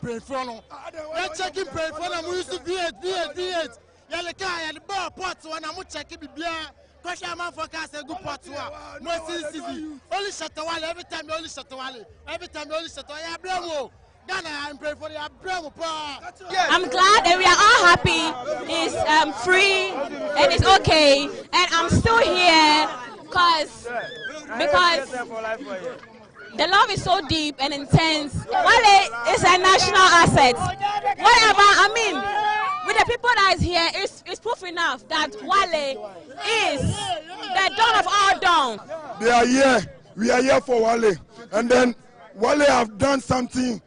pray for no. Let's check in pray for no. We used to V8. Yaleka and ball pot when I'm checking the beer. Question man forecast a good pot. No CCTV. Only Shatawale every time. Only Shatawale every time. Only Shatawale. Bravo. Ghana, I'm praying for you. Bravo. I'm glad that we are all happy. It's free and it's okay, and I'm still here because the love is so deep and intense. Wale is a national asset. Whatever, I mean, with the people that is here, it's proof enough that Wale is the dawn of all dawn. They are here. We are here for Wale. And then Wale have done something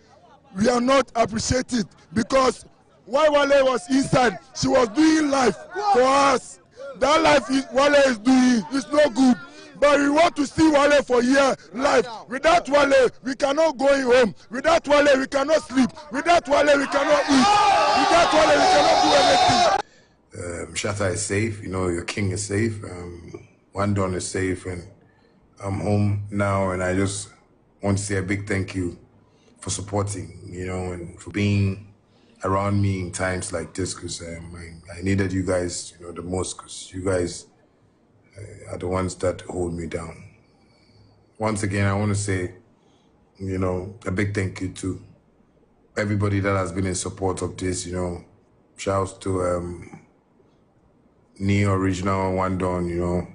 we are not appreciated, because while Wale was inside, she was doing life for us. That life Wale is doing is no good. But we want to see Wale for year life. Without Wale, we cannot go home. Without Wale, we cannot sleep. Without Wale, we cannot eat. Without Wale, we cannot do anything. Shatta is safe. You know, your king is safe. Wandon is safe, and I'm home now. And I just want to say a big thank you for supporting, you know, and for being around me in times like this, because I needed you guys, you know, the most, because you guys are the ones that hold me down. Once again, I want to say, you know, a big thank you to everybody that has been in support of this, you know. Shouts to Neo Original Wandon, you know,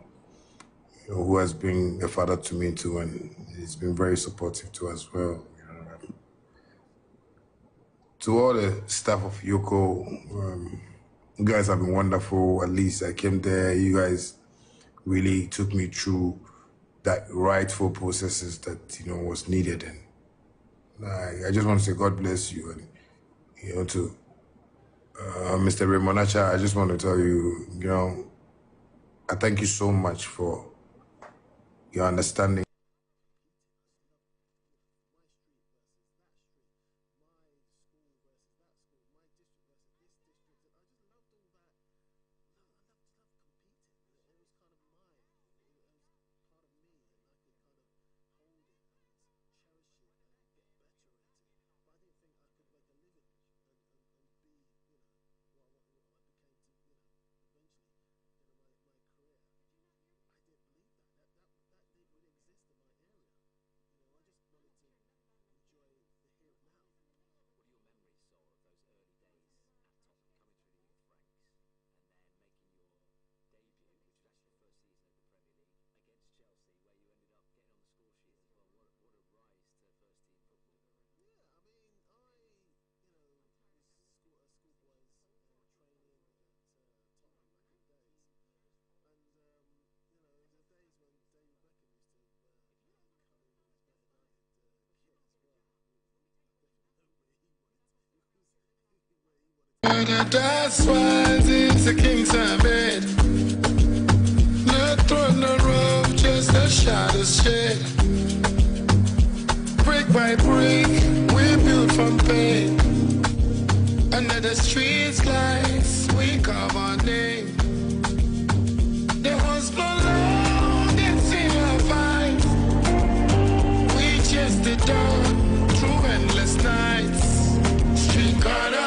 who has been a father to me too, and he's been very supportive too as well. To all the staff of Yoko, you guys have been wonderful. At least I came there. You guys really took me through that rightful processes that, you know, was needed. And I just want to say God bless you. And, you know, to Mr. Ramonacha, I just want to tell you, you know, I thank you so much for your understanding. That's why it's a king's bed. No throne, no roof, just a shadow's shed. Brick by brick, we built from pain. Under the streets lights, we carve our name. There was no long, it's in our fight. We chased the dawn through endless nights. Street corner.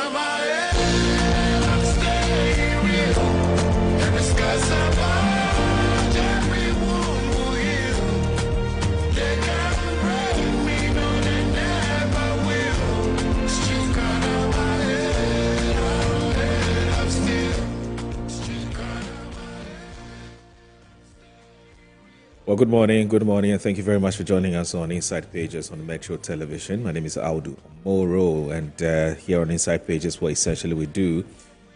Well, good morning, and thank you very much for joining us on Inside Pages on Metro Television. My name is Audu Moro, and here on Inside Pages, what essentially we do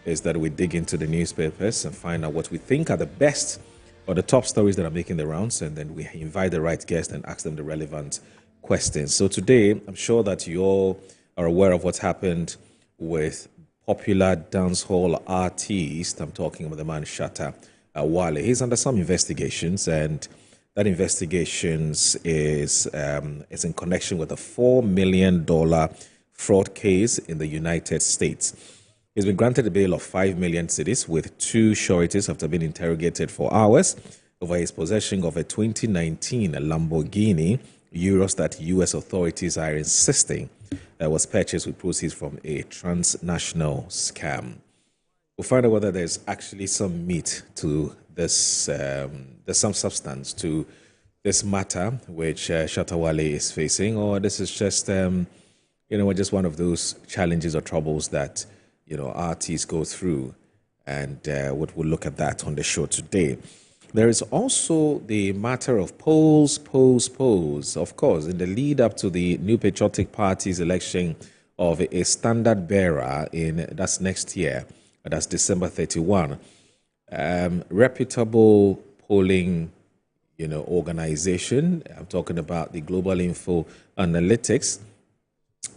is that we dig into the newspapers and find out what we think are the best or the top stories that are making the rounds, and then we invite the right guest and ask them the relevant questions. So today, I'm sure that you all are aware of what's happened with popular dancehall artist. I'm talking about the man Shatta Wale. He's under some investigations, and that investigations is in connection with a $4 million fraud case in the United States. He's been granted a bail of 5 million cedis with 2 sureties after being interrogated for hours over his possession of a 2019 Lamborghini Urus that U.S. authorities are insisting was purchased with proceeds from a transnational scam. We'll find out whether there's actually some meat to this, there's some substance to this matter which Shatta Wale is facing, or this is just, just one of those challenges or troubles that, artists go through. And we'll look at that on the show today. There is also the matter of polls. Of course, in the lead up to the New Patriotic Party's election of a standard bearer that's next year, that's December 31, reputable polling, organization. I'm talking about the Global Info Analytics.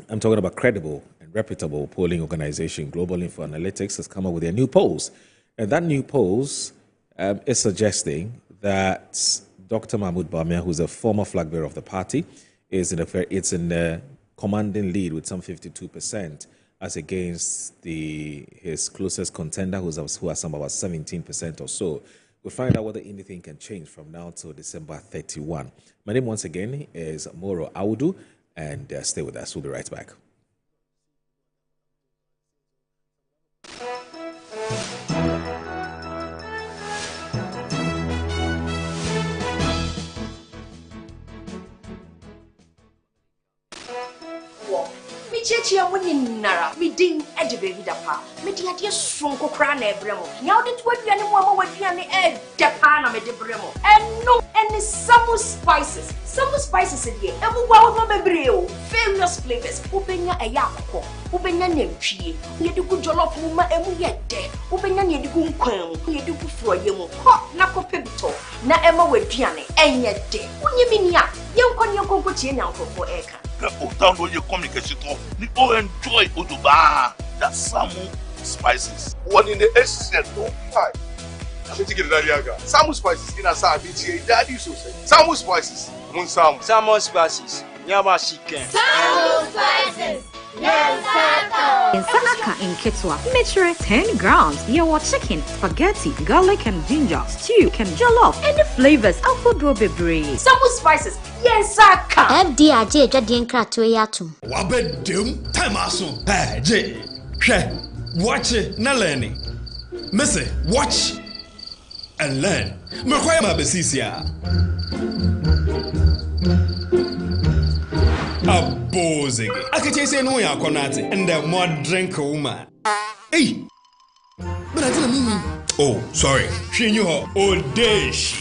I'm talking about credible and reputable polling organization, Global Info Analytics, has come up with their new polls. And that new polls is suggesting that Dr. Mahmoud Bawumia, who's a former flag bearer of the party, is in the commanding lead with some 52%, as against his closest contender, who has some about 17% or so. We'll find out whether anything can change from now till December 31. My name once again is Moro Audu, and stay with us. We'll be right back. Chia winning Nara, me ding edibby dapa, me dear sonko cran ebremo. Now that what you animal would be an ed depana me de bremo. And no any summer spices. Summer spices in here, and we wow no mebreo. Various flavors, Ubenya a yako, Ubenya nemchi, you do good jollof muma and we get dead. Ubenya you do quam, you do for you, hot nako pibito. Na Emma with Piane, and yet dead. When you mean ya, young con your cocotin uncle for Eka. Down your communication, we all enjoy Uduba, that Samu spices. One in the essence, don't fight. Samu spices in a Sabi, Daddy so say. Samu spices, Munsam. Samu spices, Yama chicken. Samu spices. Nsaka in Ketwa, measure 10 grams. Yawa chicken, spaghetti, garlic and ginger, stew, and jollof, and the flavors of Bebre. Samu spices, yes, Saka. FDJ, Jadian Kratoyatum. Wabedum, Tamason. Hey, J. Watch it, na learning. Missy, watch and learn. Makwama Besisia. Abozing. I can say no, ya konati, and the more drink woman. Hey, but I didn't mean. Oh, sorry. She knew her old dish.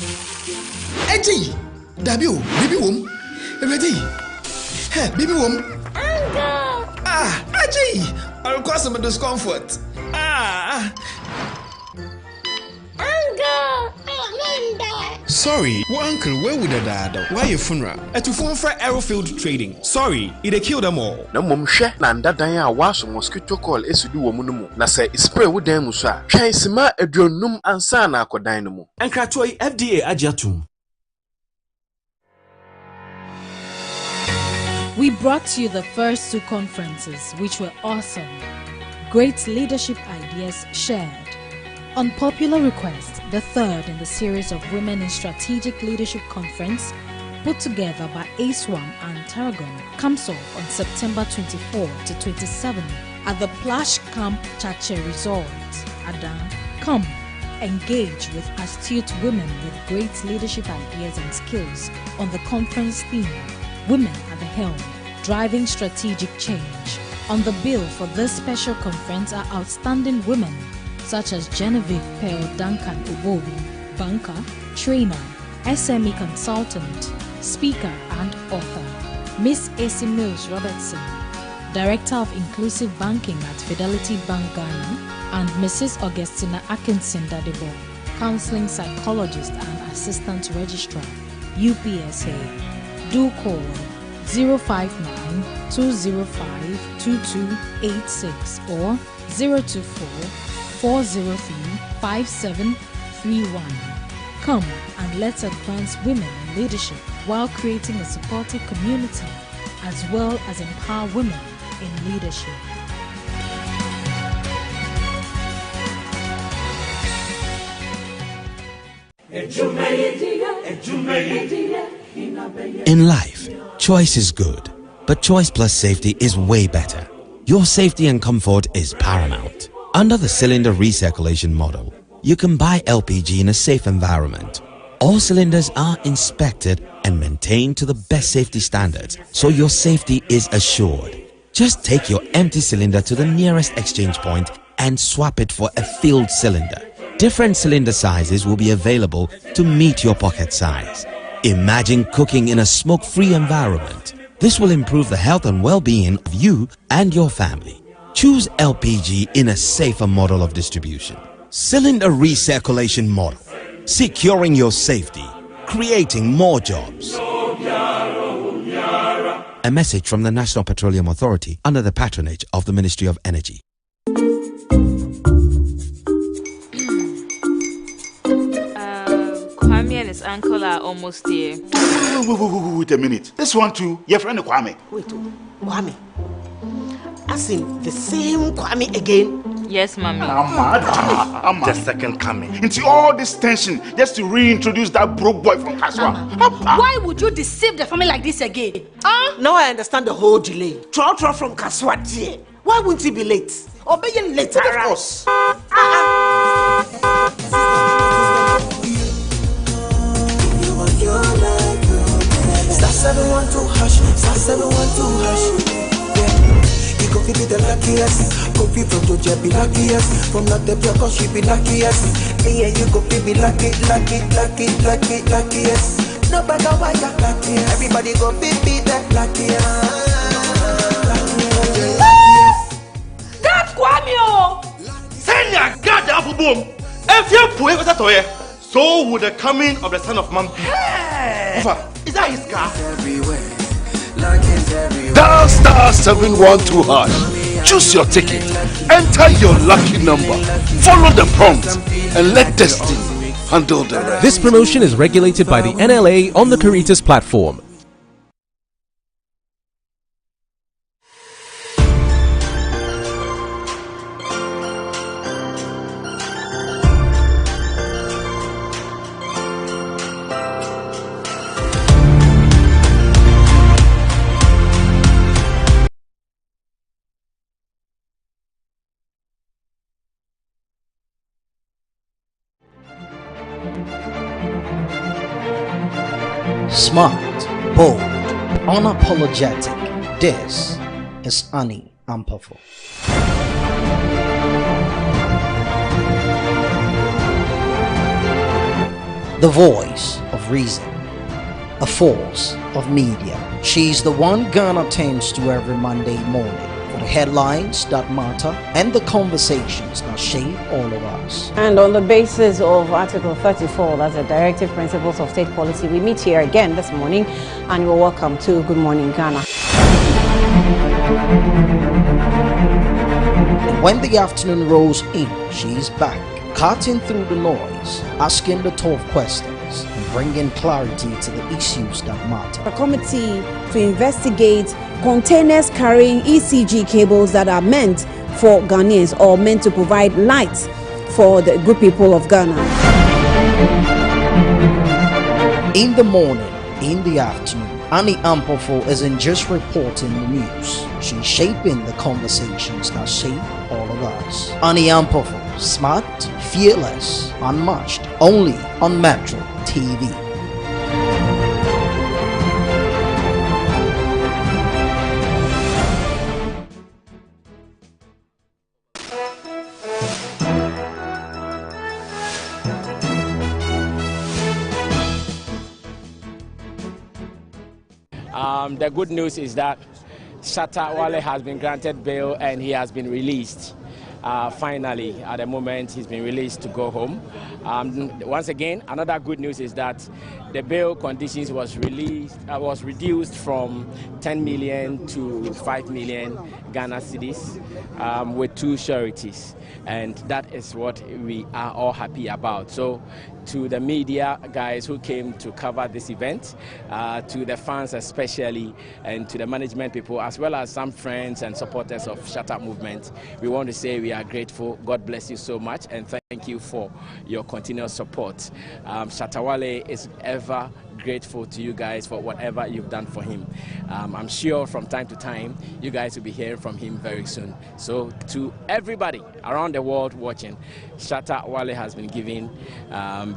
Eddie, Dabio, baby womb. Ready? Hey, baby womb. Eddie, I'll cause some discomfort. Sorry, well, uncle, where would the dad? Why your funeral? At your phone for Aerofield Trading. Sorry, it killed them all. No mum share Nanda Daya was a mosquito call is to do a munumu. Na say spray with them musa. Chaisima a dronum and sana ko dynamo. And Kratoi FDA Ajatum. We brought you the first two conferences, which were awesome. Great leadership ideas shared. On popular request, the third in the series of Women in Strategic Leadership Conference, put together by ASWAM and Tarragon, comes off on September 24 to 27 at the Plash Camp Chache Resort, Adan. Come, engage with astute women with great leadership ideas and skills on the conference theme, Women at the Helm, Driving Strategic Change. On the bill for this special conference are outstanding women such as Genevieve Pearl Duncan Ubobi, banker, trainer, SME consultant, speaker and author. Miss AC Mills Robertson, Director of Inclusive Banking at Fidelity Bank Ghana, and Mrs. Augustina Atkinson Dadebo, Counseling Psychologist and Assistant Registrar, UPSA. Do call 059-205-2286 or 024-403-5731. Come and let's advance women in leadership while creating a supportive community as well as empower women in leadership. In life, choice is good, but Choice Plus Safety is way better. Your safety and comfort is paramount. Under the cylinder recirculation model, you can buy LPG in a safe environment. All cylinders are inspected and maintained to the best safety standards, so your safety is assured. Just take your empty cylinder to the nearest exchange point and swap it for a filled cylinder. Different cylinder sizes will be available to meet your pocket size. Imagine cooking in a smoke-free environment. This will improve the health and well-being of you and your family. Choose LPG in a safer model of distribution. Cylinder recirculation model. Securing your safety. Creating more jobs. A message from the National Petroleum Authority under the patronage of the Ministry of Energy. Kwame and his uncle are almost here. Wait a minute. This one too, your friend Kwame. Wait, Kwame. As in the same Kwame again? Yes, mommy. I'm the second coming. Into all this tension just to reintroduce that broke boy from Kaswa. Why would you deceive the family like this again? Now I understand the whole delay. Troll from Kaswa, dear. Why wouldn't he be late? Or be late, of course. Star 712 hash, star 712 hash. Yeah, you go be the luckiest. Copy from Georgia be luckiest. From not the block, she be luckiest. Yeah, you go be luckiest. No matter why you're lucky, everybody go be that luckiest. God, Kwame! Send your God up boom. If you put it to so would the coming of the Son of Man be. Hey. Is that his car? Dial star 712 hash. Choose your ticket. Enter your lucky number. Follow the prompts and let destiny handle the rest. This promotion is regulated by the NLA on the Caritas platform. Smart, bold, unapologetic. This is Annie Ampofo. The voice of reason, a force of media. She's the one Ghana turns to every Monday morning for the headlines that matter and the conversations that shape all of us. And on the basis of Article 34, that's the Directive Principles of State Policy, we meet here again this morning, and you're welcome to Good Morning Ghana. And when the afternoon rolls in, she's back, cutting through the noise, asking the tough questions, and bringing clarity to the issues that matter. A committee to investigate containers carrying ECG cables that are meant for Ghanaians or meant to provide light for the good people of Ghana. In the morning, in the afternoon, Annie Ampofo isn't just reporting the news. She's shaping the conversations that shape all of us. Annie Ampofo, smart, fearless, unmatched, only on Metro TV. The good news is that Shatta Wale has been granted bail and he has been released. Finally, at the moment, he's been released to go home. Once again, another good news is that the bail conditions was reduced from 10 million to 5 million Ghana cedis with 2 sureties. And that is what we are all happy about. So to the media guys who came to cover this event, to the fans especially, and to the management people, as well as some friends and supporters of Shut Up Movement, we want to say we are grateful. God bless you so much, and thank Thank you for your continuous support. Shatta Wale is ever grateful to you guys for whatever you've done for him. I'm sure from time to time you guys will be hearing from him very soon. So to everybody around the world watching, Shatta Wale has been given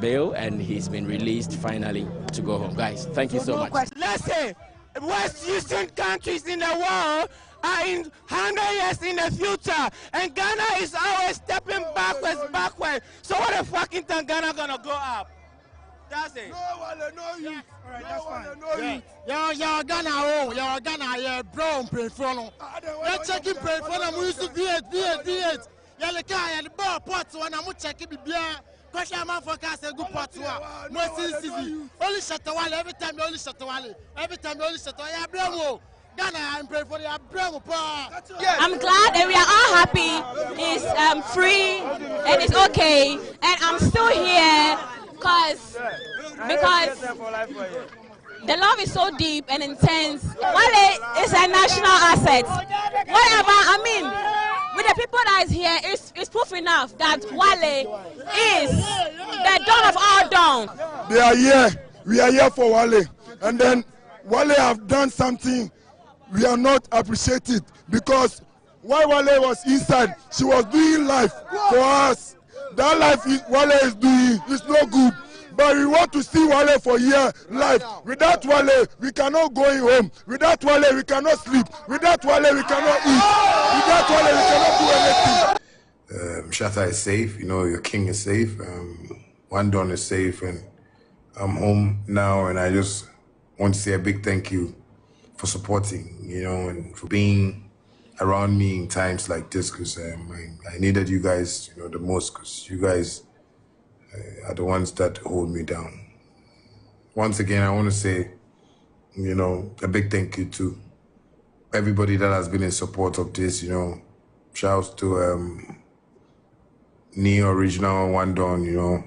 bail and he's been released finally to go home. Guys, thank you so much. Listen, West Eastern countries in the world are in 100 years in the future, and Ghana is always stepping backwards. So what the fucking thing Ghana gonna go up? That's it. No, you. Yeah. All right, that's fine. Yo, Ghana, bro, pray for no. You're checking pray for no. We used to V8. You're the guy at the bar pot when I'm checking the beer. Because I'm a forecast a good pot to no CCTV. Only Shatta Wale, every time you only Shatta Wale. Bravo. Ghana, I'm praying for you. Bravo, I'm glad and we are all happy. It's free and it's okay. And I'm still here because the love is so deep and intense. Wale is a national asset. Whatever, I mean, with the people that is here, it's proof enough that Wale is the dawn of all dawn. They are here. We are here for Wale. And then Wale have done something we are not appreciated because while Wale was inside, she was doing life for us. That life Wale is doing is no good. But we want to see Wale for year life. Without Wale, we cannot go home. Without Wale, we cannot sleep. Without Wale, we cannot eat. Without Wale, we cannot do anything. Shatta is safe. You know, your king is safe. Wandon is safe, and I'm home now. And I just want to say a big thank you for supporting, you know, and for being around me in times like this, because I needed you guys, you know, the most, because you guys are the ones that hold me down. Once again, I want to say, you know, a big thank you to everybody that has been in support of this, you know. Shouts to Neo Original Wandon, you know,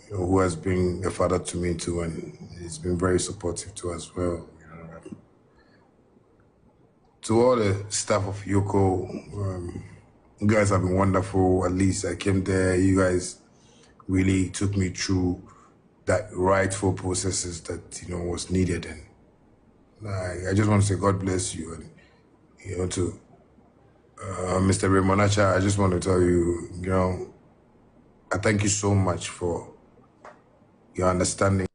who has been a father to me too, and he's been very supportive too as well. To all the staff of Yoko, you guys have been wonderful. At least I came there, you guys really took me through that rightful processes that, you know, was needed. And I just want to say God bless you. And, you know, to Mr. Remonacha, I just want to tell you, you know, I thank you so much for your understanding.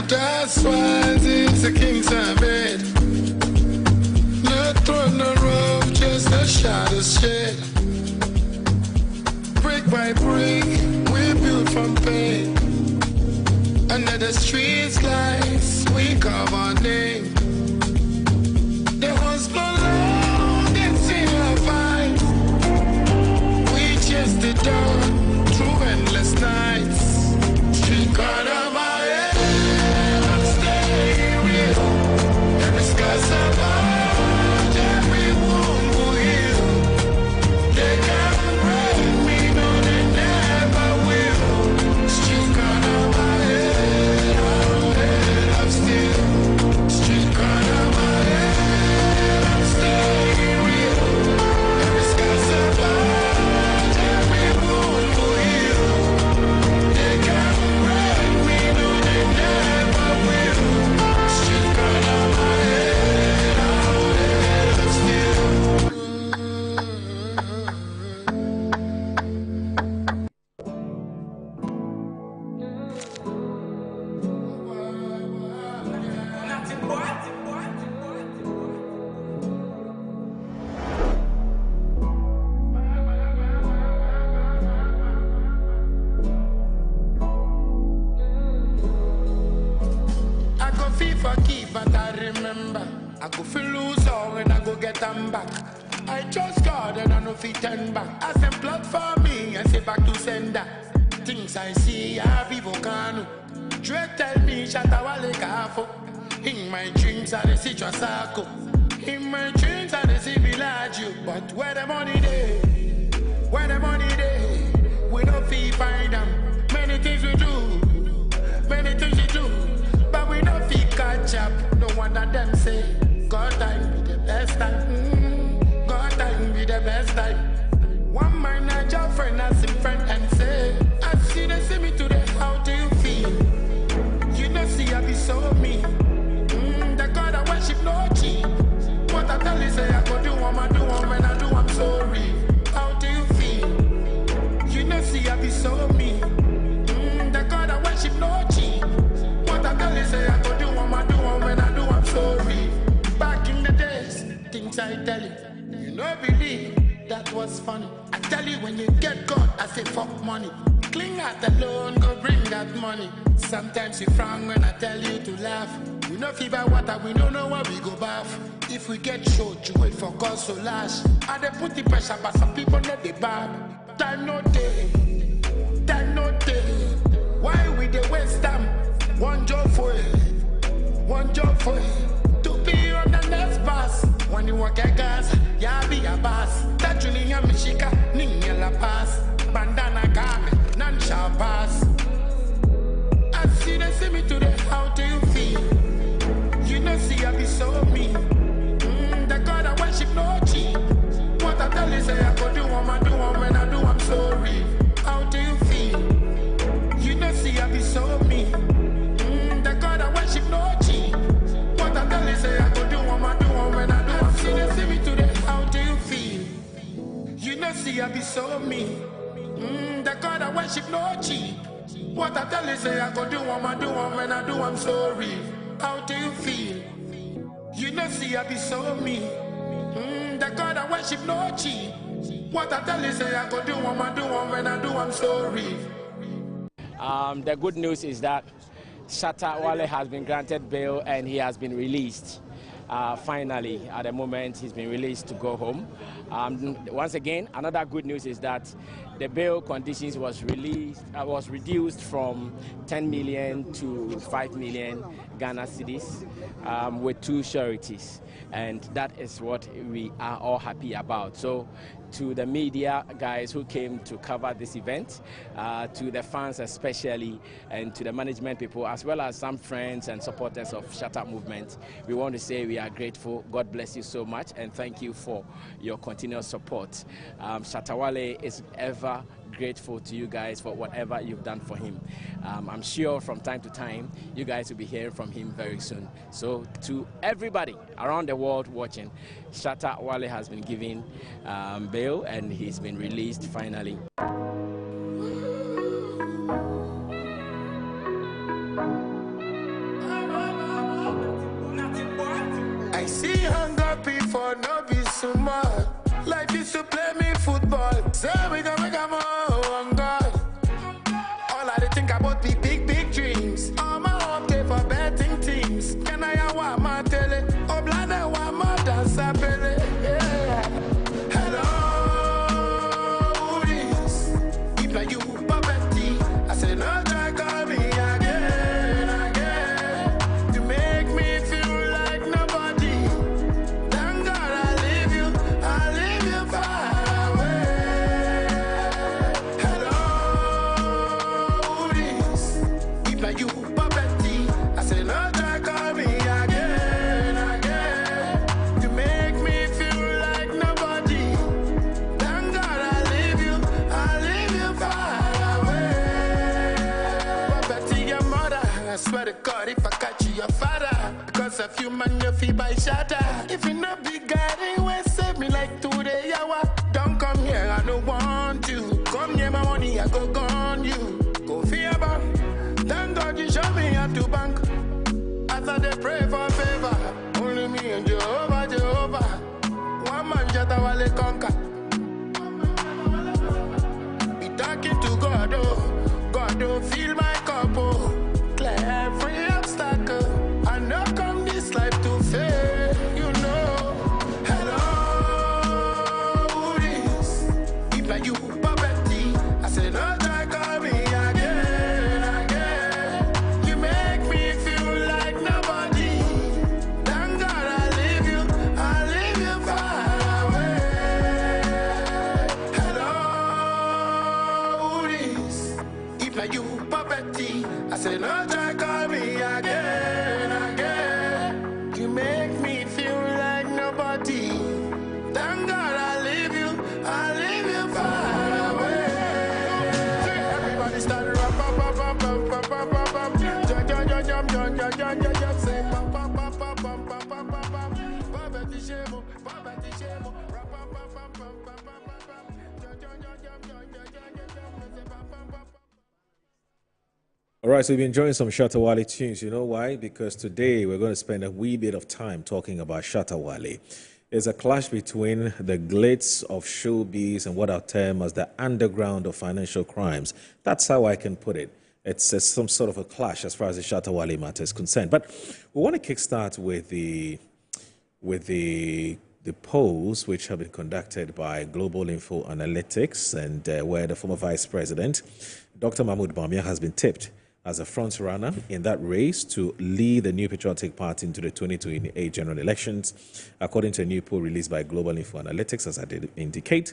That's why it's a king's bed. No throne, no rope, just a shadow shed. Brick by brick, we built from pain. Under the streets lights, we carve our name. The ones below, they see our fight. We chased the dawn through endless nights. Street corner my head. Street I go feel lose all and I go get them back. I trust God and I know fit turn back. As them plot for me, I say back to sender. Things I see, I be volcano. Dre tell me, Shatta Wale Kafo. In my dreams, I see Trasako. In my dreams, I see Villaggio. But where the money day? Where the money day? We don't feel find them. Many things we do. Many things we do. But we don't feel catch up. No one of them say, God time be the best time. God time be the best time. One man, I just friend, I see friend and say, I see they see me today, how do you feel? You know, see, I be so mean. The God I worship, no cheat. What I tell you, say, I go do what I do, when I do, I'm sorry. How do you feel? You know, see, I be so mean. The God I worship, no cheat. What I tell you, say, I go do what I do, when I do, I'm sorry. Back in the days, things I tell you, you know, believe that was funny. I tell you, when you get God, I say, fuck money. Cling out alone, go bring that money. Sometimes you frown when I tell you to laugh. We know fever water, we don't know where we go bath. If we get short, you wait for God so lash. And they put the pressure, but some people know they bad. Time no day, time no day. Why we the waste time? One job for it, one job for it. To be on the next bus. When you walk a gas, ya be a boss. That you need a mishika, ninya la pass. Bandana game, none shall pass. I see they see me today, how do you feel? You know, see, I be so mean. The God I worship, no cheat. What I tell you, say, I go do what I do, when I do, I'm sorry. How do you feel? You know, see, I be so mean. The God I worship, no cheat. What I tell you, say, I go do what I do, when I do, I'm sorry. You know, see me today, how do you feel? You know, see, I be so mean. The God I worship, no cheat. What I tell you, say, I go do what I do, when I do, I'm sorry. How do you feel? You know, see, I be so mean. The God I worship, no cheat. What I tell you, say, I go do what I do, when I do, I'm sorry. The good news is that Shatta Wale has been granted bail and he has been released. Finally, at the moment, he's been released to go home. Once again, another good news is that the bail conditions was reduced from 10 million to 5 million Ghana cedis with 2 sureties, and that is what we are all happy about. So, to the media guys who came to cover this event, to the fans especially, and to the management people, as well as some friends and supporters of Shatta Movement, we want to say we are grateful. God bless you so much, and thank you for your continuous support. Shatta Wale is ever grateful to you guys for whatever you've done for him. I'm sure from time to time you guys will be hearing from him very soon. So to everybody around the world watching, Shatta Wale has been given bail and he's been released finally. I see hunger before no be so much. Life is to play me football. So we gonna make a more on God. All I think about be big, big dreams. All my hope day for betting teams. Can I have my tele? Oh, blood, I want my dance. Yeah. Hello, who is? If like you, Papetti. I said, no, try call me again. You make me feel like nobody. Thank God I leave you far away. Hello, who is? If like you, Papetti. I said, no, try call me again. You make me feel like nobody. Thank God I leave you far away. Papetti, your mother. I swear to God, if I catch you, your father. Because of you, man, your feet by shatter. If you no big guy, they will save me like today, yawa. Don't come here, I don't want you. Come here, my money, I go gone you. Go fear about. Thank God you show me how to bank. As I they pray for favor. Only me and Jehovah. One man, Shatta Wale conquer. Be talking to God, oh. God, don't feel my cup, oh. Clear every obstacle. I know come this life to fail. You I say, no, try call me again, again. You make me feel like nobody. Thank God I leave you far away. Everybody start rap, pop, pop, pop, pop, pop, pop, pop, pop. Jump, jump, jump, jump, jump, jump, jump, jump, jump. Say, pop, pop, pop, pop, pop, pop, pop, pop, pop. Poverty shame, poverty shame. Rap, pop, pop, pop, pop, pop, pop, pop, pop. Jump, jump, jump, jump, jump, jump, jump, jump. Say, pop, pop, pop, pop. All right, so we've been enjoying some Shatta Wale tunes. You know why? Because today we're going to spend a wee bit of time talking about Shatta Wale. There's a clash between the glitz of showbiz and what I'll term as the underground of financial crimes. That's how I can put it. It's some sort of a clash as far as the Shatta Wale matter is concerned. But we want to kickstart with the polls which have been conducted by Global Info Analytics, and where the former Vice President, Dr. Mahmoud Bawumia, has been tipped as a front-runner in that race to lead the New Patriotic Party into the 2028 general elections, according to a new poll released by Global Info Analytics, as I did indicate.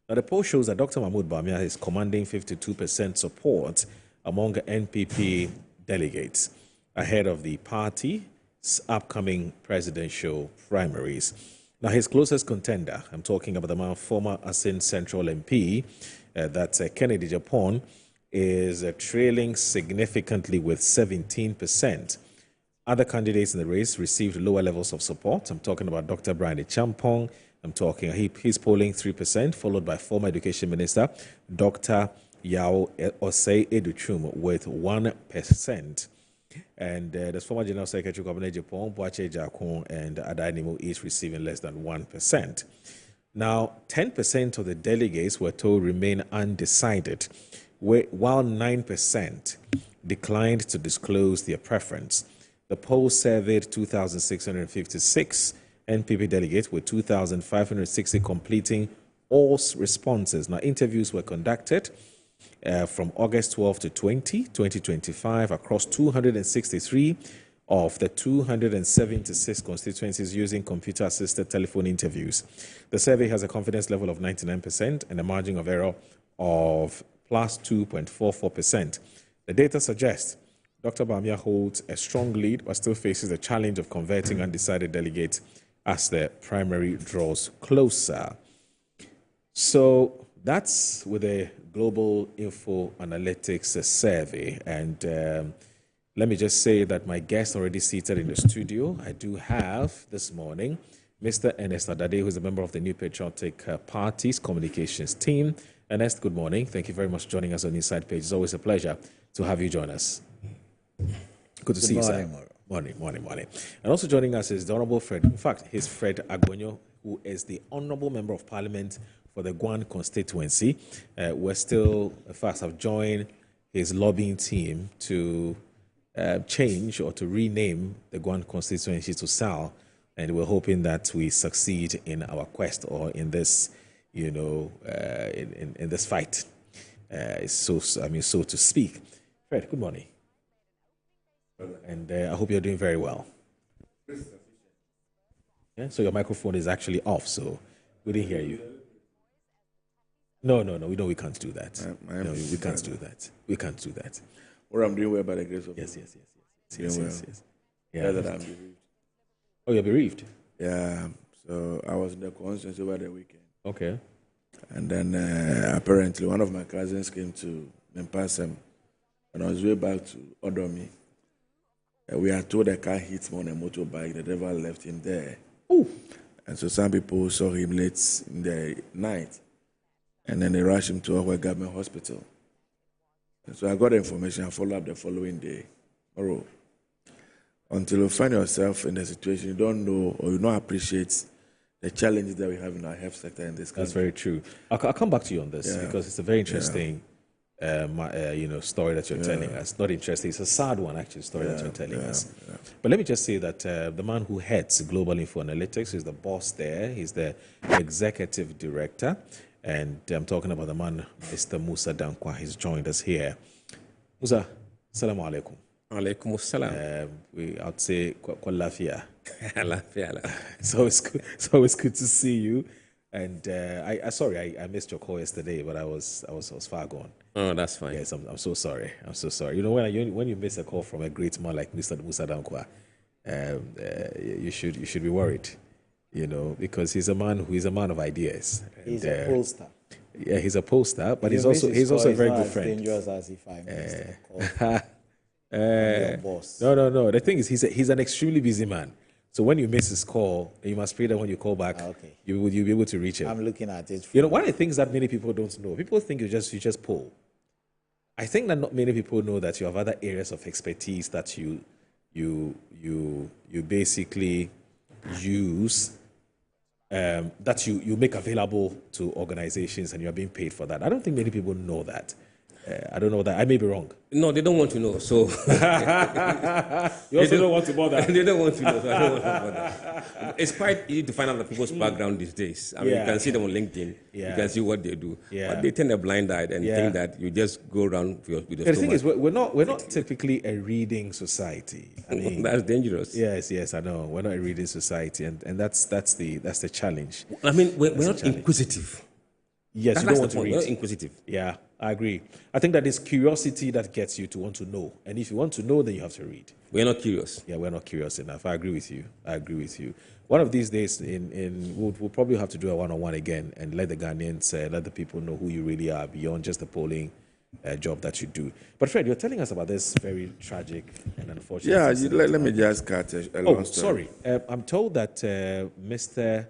Now, the poll shows that Dr. Mahmoud Bawumia is commanding 52% support among NPP delegates ahead of the party's upcoming presidential primaries. Now, his closest contender, I'm talking about the man, former Asin Central MP, that's Kennedy Japan, is trailing significantly with 17%. Other candidates in the race received lower levels of support. I'm talking about Dr. Brian Champong. He's polling 3%, followed by former Education Minister Dr. Yao Osei Educhum with 1%. And the former General Secretary Kwabena Japan, Boache Jakon, and Adainimo each receiving less than 1%. Now, 10% of the delegates were told remain undecided, while 9% declined to disclose their preference. The poll surveyed 2,656 NPP delegates, with 2,560 completing all responses. Now, interviews were conducted from August 12 to 2025, across 263 of the 276 constituencies using computer-assisted telephone interviews. The survey has a confidence level of 99% and a margin of error of plus 2.44%. The data suggests Dr. Bawumia holds a strong lead, but still faces the challenge of converting undecided delegates as the primary draws closer. So that's with the Global Info Analytics survey. And let me just say that my guest already seated in the studio. I do have this morning Mr. Ernest Adade, who is a member of the New Patriotic Party's communications team. Ernest, good morning. Thank you very much for joining us on Inside Page. It's always a pleasure to have you join us. Good to see you, sir. Morning. And also joining us is the Honorable Fred. In fact, he's Fred Agonyo, who is the Honorable Member of Parliament for the Guan constituency. We're still, fast, have joined his lobbying team to change or to rename the Guan constituency to Sal, and we're hoping that we succeed in our quest, or in this, in this fight, so to speak. Fred, good morning. And I hope you're doing very well. Yeah, so your microphone is actually off, so we didn't hear you. No, we can't do that. No, we can't do that. We can't do that. Or I'm doing well by the grace of God. Yes. Yeah, that I'm bereaved. Oh, you're bereaved? Yeah. So I was in the conference over the weekend. Okay. And then apparently one of my cousins came to Mempasem, and I was way back to Odomi. We are told the car hit him on a motorbike. The driver left him there. Ooh. And so some people saw him late in the night, and then they rushed him to Ohwe Government Hospital. And so I got the information. I followed up the following day. Until you find yourself in the situation, you don't know or you don't appreciate the challenges that we have in our health sector in this country. That's very true. I'll come back to you on this because it's a very interesting story that you're telling us. Not interesting, it's a sad one, actually, story that you're telling us. But let me just say that the man who heads Global Info Analytics is the boss there. He's the executive director. And I'm talking about the man, Mr. Musa Dankwa. He's joined us here. Musa, assalamu alaikum. Alaikum assalam. I'd say lafia. Lafia. So it's always good to see you. And I missed your call yesterday, but I was far gone. Oh, that's fine. Yes, I'm so sorry. I'm so sorry. You know, when you miss a call from a great man like Mr. Musa Dankwa, you should be worried. You know, because he's a man of ideas. He's a pollster. Yeah, he's a pollster, but he's also a very good friend. Dangerous as if I missed a call. Your boss. No. The thing is, he's an extremely busy man. So when you miss his call, you must pray that when you call back, you'll be able to reach him. I'm looking at it. You know, one of the things that many people don't know, people think you just poll. I think that not many people know that you have other areas of expertise that you basically use, that you make available to organizations, and you're being paid for that. I don't think many people know that. I don't know that. I may be wrong. No, they don't want to know. So you also don't want to bother. They don't want to know. So I don't want to bother. It's quite easy to find out the people's background these days. I mean, you can see them on LinkedIn. You can see what they do. But they turn a blind eye and think that you just go around with your The thing is, we're not typically a reading society. I mean, that's dangerous. Yes, I know. We're not a reading society, and that's the challenge. I mean, we're not inquisitive. Yes, you don't want to read. We're not inquisitive. Yeah, I agree. I think that it's curiosity that gets you to want to know. And if you want to know, then you have to read. We're not curious. Yeah, we're not curious enough. I agree with you. One of these days, we'll probably have to do a one-on-one again and let the Ghanaians, let the people know who you really are beyond just the polling job that you do. But Fred, you're telling us about this very tragic and unfortunate. Yeah, let me just cut a long story. Sorry. I'm told that Dr.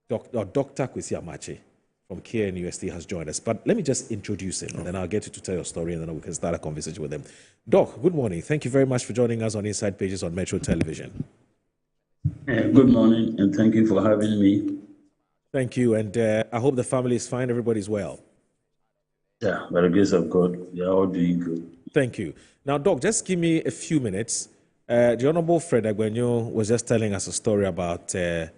Kwesi Amache from KN University has joined us. But let me just introduce him, and then I'll get you to tell your story, and then we can start a conversation with him. Doc, good morning. Thank you very much for joining us on Inside Pages on Metro Television. Good morning, and thank you for having me. Thank you, and I hope the family is fine. Everybody's well. Yeah, by the grace of God, we are all doing good. Thank you. Now, Doc, just give me a few minutes. The Honorable Fred Agbenyo was just telling us a story about a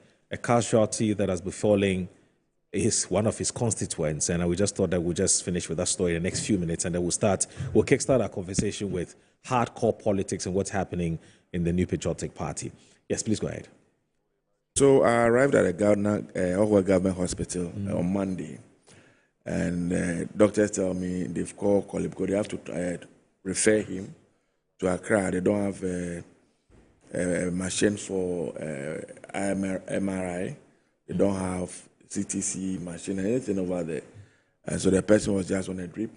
casualty that has befallen one of his constituents, and we just thought that we'll just finish with that story in the next few minutes, and then we'll kickstart our conversation with hardcore politics and what's happening in the New Patriotic Party. Yes, please go ahead. So I arrived at a government hospital on Monday, and doctors tell me they've called Collie because they have to refer him to Accra. They don't have a machine for MRI. They don't have CTC machine, anything over there. And so the person was just on a drip.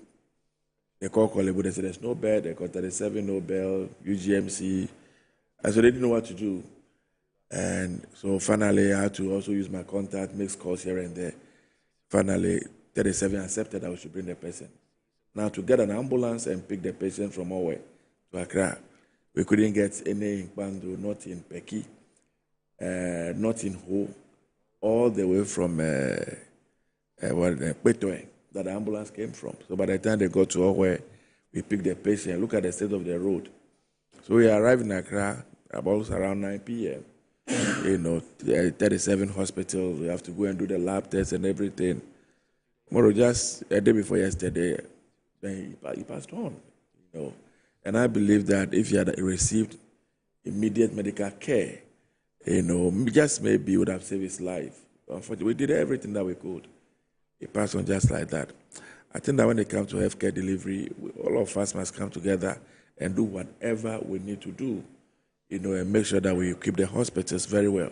They called Collie, they said there's no bed. They called 37 Nobel, UGMC. And so they didn't know what to do. And so finally, I had to also use my contact, make calls here and there. Finally, 37 accepted that we should bring the person. Now, to get an ambulance and pick the patient from Owe to Accra, we couldn't get any in Kpando, not in Peki, not in Ho, all the way from Petoe, that the ambulance came from. So by the time they got to Owe, we picked the patient, look at the state of the road. So we arrived in Accra about around 9 p.m. 37 hospital, we have to go and do the lab tests and everything. Tomorrow, just a day before yesterday, then he passed on. And I believe that if he had received immediate medical care, just maybe would have saved his life. Unfortunately, we did everything that we could. He passed on just like that. I think that when it comes to healthcare delivery, all of us must come together and do whatever we need to do, and make sure that we keep the hospitals very well.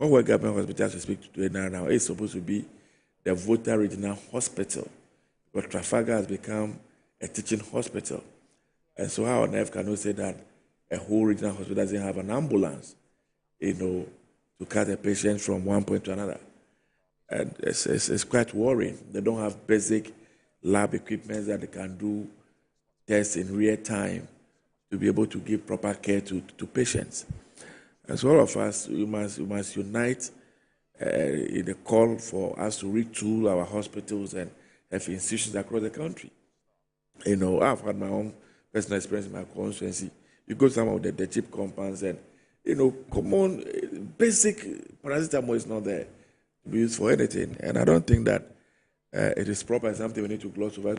Our government hospital, as we speak today now, is supposed to be the Volta Regional Hospital, but Trafalgar has become a teaching hospital. And so how on earth can we say that a whole regional hospital doesn't have an ambulance, to carry a patient from one point to another? And it's quite worrying. They don't have basic lab equipment that they can do tests in real time to be able to give proper care to patients. And so all of us, we must unite in the call for us to retool our hospitals and health institutions across the country. I've had my own personal experience in my constituency. You go to some of the cheap compounds and, common basic paracetamol is not there to be used for anything. And I don't think that it is proper and something we need to gloss over.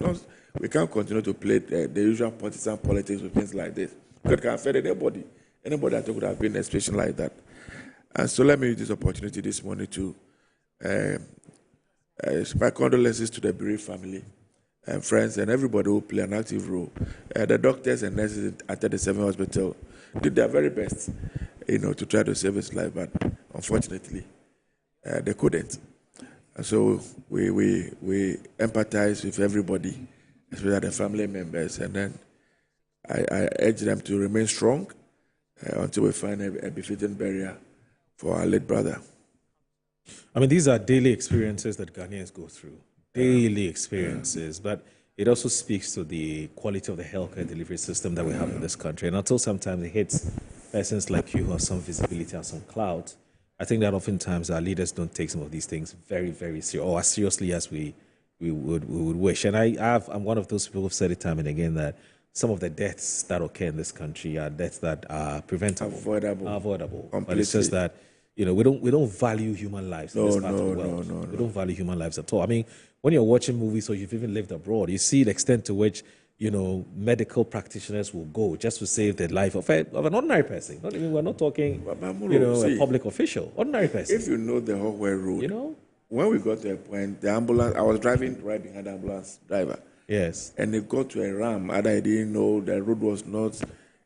We can't continue to play the usual partisan politics with things like this. It can affect anybody. Anybody that could have been in a situation like that. And so let me use this opportunity this morning to my condolences to the bereaved family. and friends and everybody who play an active role. The doctors and nurses at 37 Hospital did their very best, to try to save his life, but unfortunately, they couldn't. And so we empathize with everybody, especially the family members, and then I urge them to remain strong until we find a befitting burial for our late brother. I mean, these are daily experiences that Ghanaians go through, daily experiences, but it also speaks to the quality of the healthcare delivery system that we have in this country. And until sometimes it hits persons like you who have some visibility and some clout, I think that oftentimes our leaders don't take some of these things very, very seriously, or as seriously as we would wish. And I'm one of those people who've said it time and again that some of the deaths that occur in this country are deaths that are preventable, avoidable. But it's just that we don't value human lives in this part of the world. We don't value human lives at all. I mean, when you're watching movies or you've even lived abroad, you see the extent to which medical practitioners will go just to save the life of an ordinary person. We're not talking, a public official, ordinary person. If you know the whole way road, when we got to a point, the ambulance, I was driving right behind the ambulance driver. Yes. And it got to a ram, and I didn't know the road was not,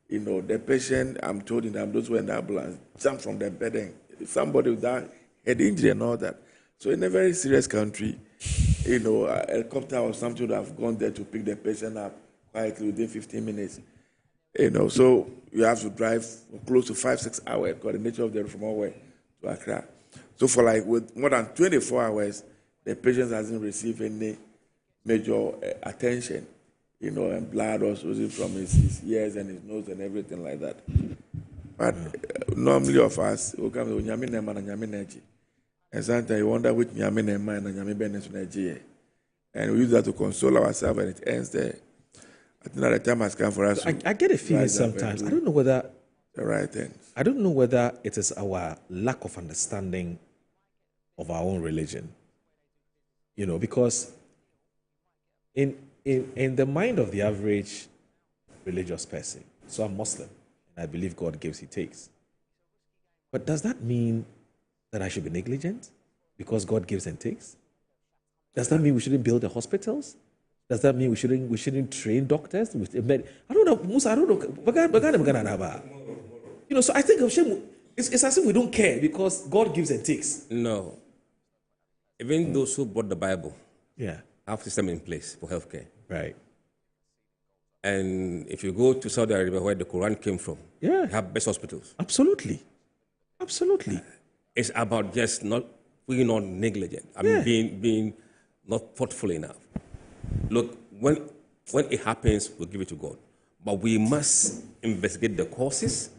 the patient, I'm told in the ambulance, were in the ambulance, jumped from the bed, and somebody with that head injury and all that. So in a very serious country, a helicopter or something would have gone there to pick the patient up quietly within 15 minutes. So you have to drive close to 5-6 hours, because the nature of the road from Norway to Accra. So for with more than 24 hours, the patient hasn't received any major attention, and blood was oozing from his ears and his nose and everything like that. But normally of us, we come with Nyami Nema and Nyami Neji. And sometimes you wonder which Nyami Nema and Nyami Benes Neji. And we use that to console ourselves, and it ends there. I think that the time has come for us. I get a feeling sometimes. I don't know whether the right thing. I don't know whether it is our lack of understanding of our own religion. Because in the mind of the average religious person, so I'm Muslim, and I believe God gives, He takes. But does that mean that I should be negligent because God gives and takes? Does that mean we shouldn't build the hospitals? Does that mean we shouldn't train doctors? I don't know, Musa. I don't know. So I think it's as if we don't care because God gives and takes. No. Even those who brought the Bible, have a system in place for healthcare. Right. And if you go to Saudi Arabia, where the Quran came from, you have best hospitals. Absolutely. It's about just not being negligent. Being not thoughtful enough. Look, when it happens, we'll give it to God. But we must investigate the causes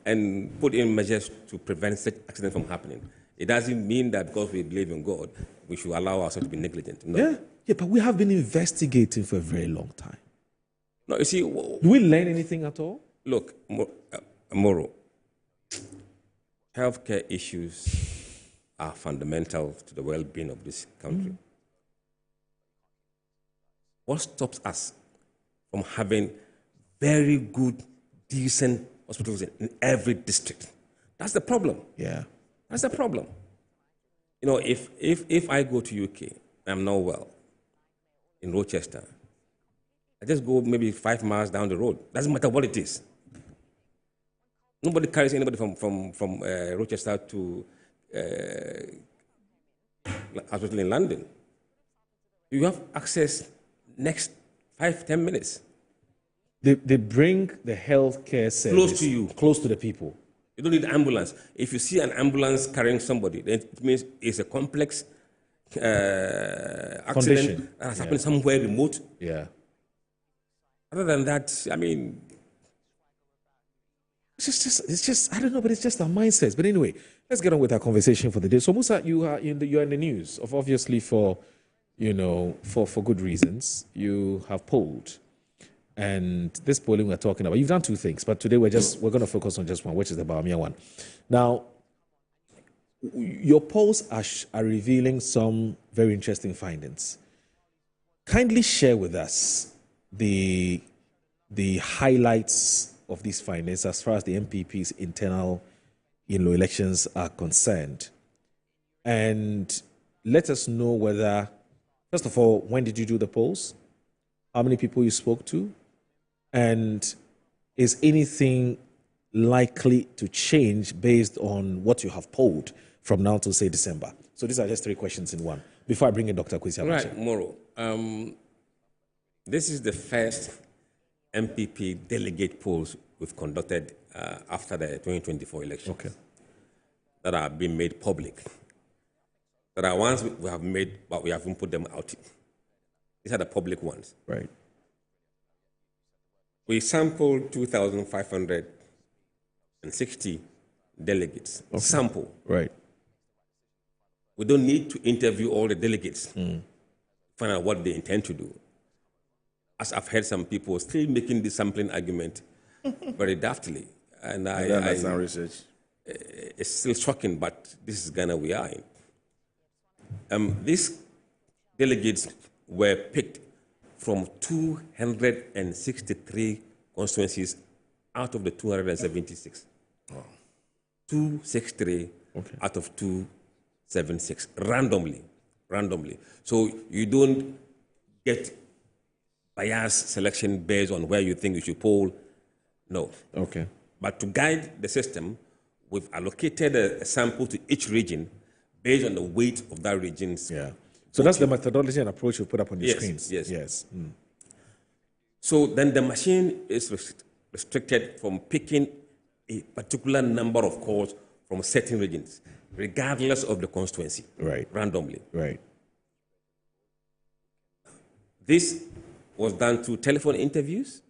and put in measures to prevent such accidents from happening. It doesn't mean that because we believe in God, we should allow ourselves to be negligent. No. Yeah, but we have been investigating for a very long time. No, you see... Do we learn anything at all? Look, Moro, healthcare issues are fundamental to the well-being of this country. What stops us from having very good, decent hospitals in every district? That's the problem. Yeah. That's the problem. If I go to UK, I'm not well, in Rochester, I just go maybe 5 miles down the road. Doesn't matter what it is. Nobody carries anybody from Rochester to hospital in London. You have access next 5-10 minutes. They bring the healthcare service close to you, close to the people. You don't need an ambulance. If you see an ambulance carrying somebody, then it means it's a complex accident that has happened somewhere remote. Yeah. Other than that, I mean, it's just I don't know, but it's just our mindsets. But anyway, let's get on with our conversation for the day. So Musa, you're in the news, obviously for good reasons. You have polled. And this polling we're talking about, you've done two things, but today we're going to focus on just one, which is the Bawumia one. Now, your polls are revealing some very interesting findings. Kindly share with us the highlights of these findings as far as the MPP's internal elections are concerned. And let us know whether First of all, when did you do the polls? How many people you spoke to? And is anything likely to change based on what you have polled from now to, say, December? So these are just 3 questions in one. Before I bring in Dr. Kwesi Appiah. Right, Moro. This is the first MPP delegate polls we've conducted after the 2024 election. Okay. That are being made public. There are ones we have made, but we haven't put them out. These are the public ones. Right. We sampled 2,560 delegates. Okay. Sample. Right. We don't need to interview all the delegates, find out what they intend to do. As I've heard some people still making this sampling argument very daftly. And that's not research. It's still shocking, but this is Ghana we are in. These delegates were picked from 263 constituencies out of the 276. Oh. 263 out of 276, randomly. So you don't get bias selection based on where you think you should poll. No. Okay. But to guide the system, we've allocated a sample to each region based on the weight of that region's. Yeah. So that's the methodology and approach you put up on the screens. Yes. So then the machine is restricted from picking a particular number of calls from certain regions, regardless of the constituency. Right. Randomly. Right. This was done through telephone interviews,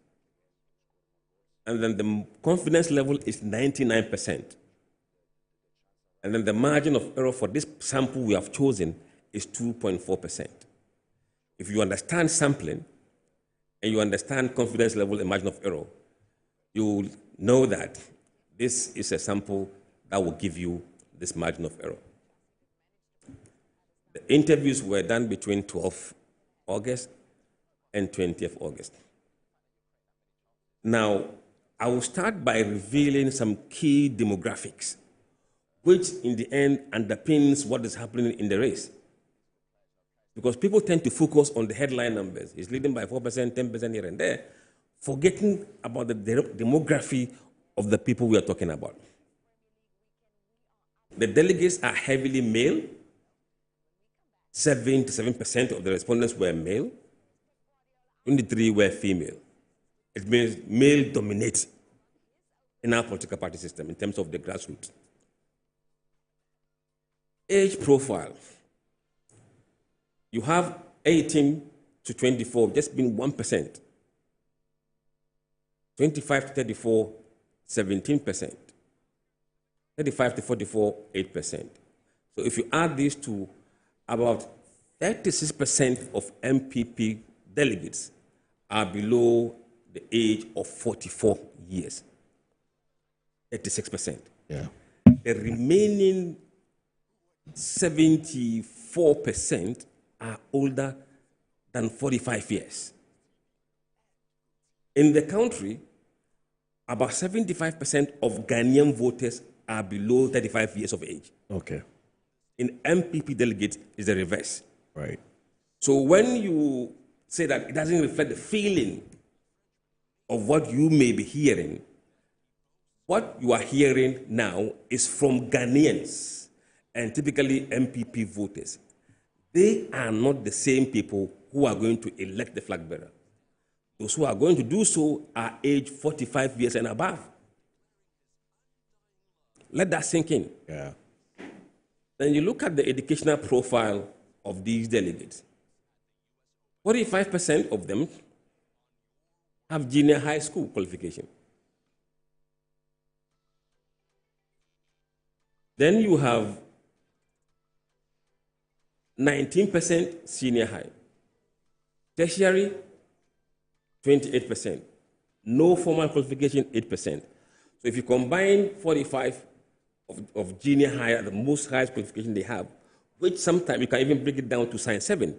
and then the confidence level is 99%. And then the margin of error for this sample we have chosen is 2.4%. If you understand sampling and you understand confidence level and margin of error, you will know that this is a sample that will give you this margin of error. The interviews were done between 12th August and 20th August. Now, I will start by revealing some key demographics, which in the end underpins what is happening in the race. Because people tend to focus on the headline numbers. It's leading by 4%, 10% here and there, forgetting about the demography of the people we are talking about. The delegates are heavily male. 77% of the respondents were male. 23 were female. It means male dominates in our political party system in terms of the grassroots. Age profile. You have 18 to 24, just been 1%. 25 to 34, 17%. 35 to 44, 8%. So if you add these two, about 36% of MPP delegates are below the age of 44 years. 36%. Yeah. The remaining 74% are older than 45 years. In the country, about 75% of Ghanaian voters are below 35 years of age. Okay. In MPP delegates, it's the reverse. Right. So when you say that it doesn't reflect the feeling of what you may be hearing, what you are hearing now is from Ghanaians and typically MPP voters. They are not the same people who are going to elect the flag bearer. Those who are going to do so are aged 45 years and above. Let that sink in. Yeah. Then you look at the educational profile of these delegates. 45% of them have junior high school qualification. Then you have 19% senior high. Tertiary, 28%. No formal qualification, 8%. So if you combine 45 of junior high at the most highest qualification they have, which sometimes you can even break it down to Science 7,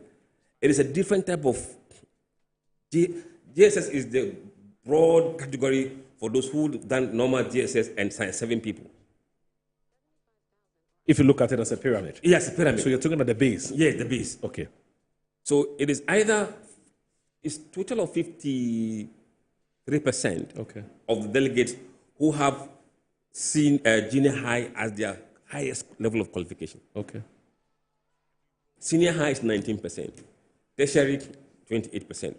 it is a different type of... GSS is the broad category for those who done normal GSS and Science 7 people. If you look at it as a pyramid? Yes, a pyramid. So you're talking about the base? Yes, the base. Okay. So it is either, it's total of 53% of the delegates who have seen junior high as their highest level of qualification. Okay. Senior high is 19%, tertiary 28%.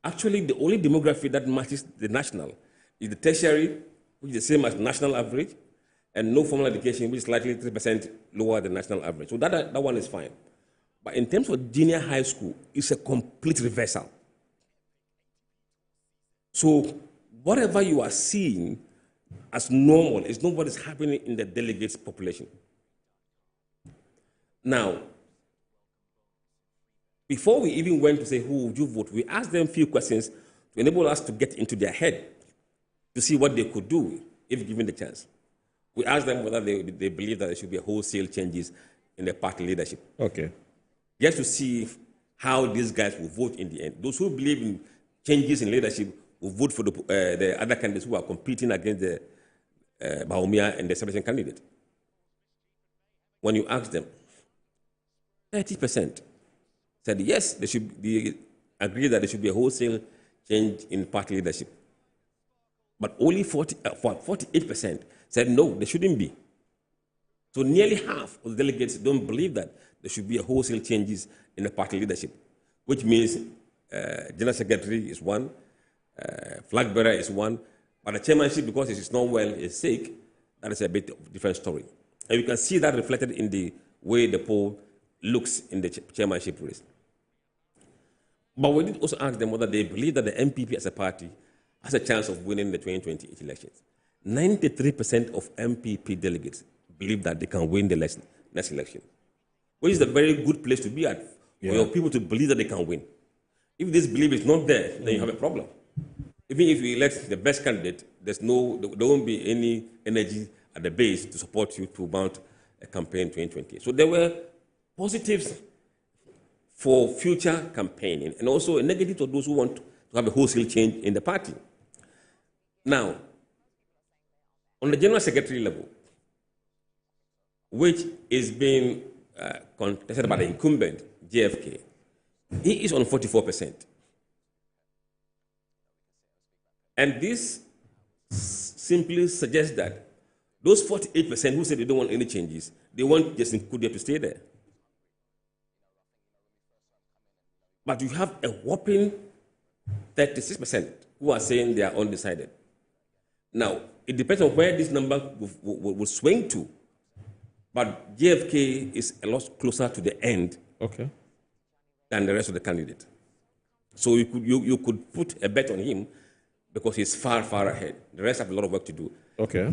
Actually, the only demography that matches the national is the tertiary, which is the same as national average, and no formal education, which is slightly 3% lower than national average. So that one is fine. But in terms of junior high school, it's a complete reversal. So whatever you are seeing as normal is not what is happening in the delegates' population. Now, before we even went to say who would you vote, we asked them a few questions to enable us to get into their head to see what they could do if given the chance. We asked them whether they believe that there should be wholesale changes in the party leadership. Okay. Just to see how these guys will vote in the end. Those who believe in changes in leadership will vote for the other candidates who are competing against the Bawumia and the establishment candidate. When you ask them, 30% said yes, they should be agree that there should be a wholesale change in party leadership. But only 48% said no, there shouldn't be. So nearly half of the delegates don't believe that there should be a wholesale changes in the party leadership, which means General Secretary is one, flag bearer is one, but the chairmanship, because it is not well, is sick, that is a bit of a different story. And you can see that reflected in the way the poll looks in the chairmanship race. But we did also ask them whether they believe that the MPP as a party has a chance of winning the 2028 elections. 93% of MPP delegates believe that they can win the next election, which is a very good place to be at for your people to believe that they can win. If this belief is not there, then you have a problem. Even if you elect the best candidate, there won't be any energy at the base to support you to mount a campaign in 2020. So there were positives for future campaigning and also a negative to those who want to have a wholesale change in the party. Now, on the General Secretary level, which is being contested by the incumbent, JFK, he is on 44%. And this simply suggests that those 48% who said they don't want any changes, they want Justin Kudia to stay there. But you have a whopping 36% who are saying they are undecided. Now, it depends on where this number will swing to. But JFK is a lot closer to the end than the rest of the candidate. So you could put a bet on him because he's far, far ahead. The rest have a lot of work to do. Okay.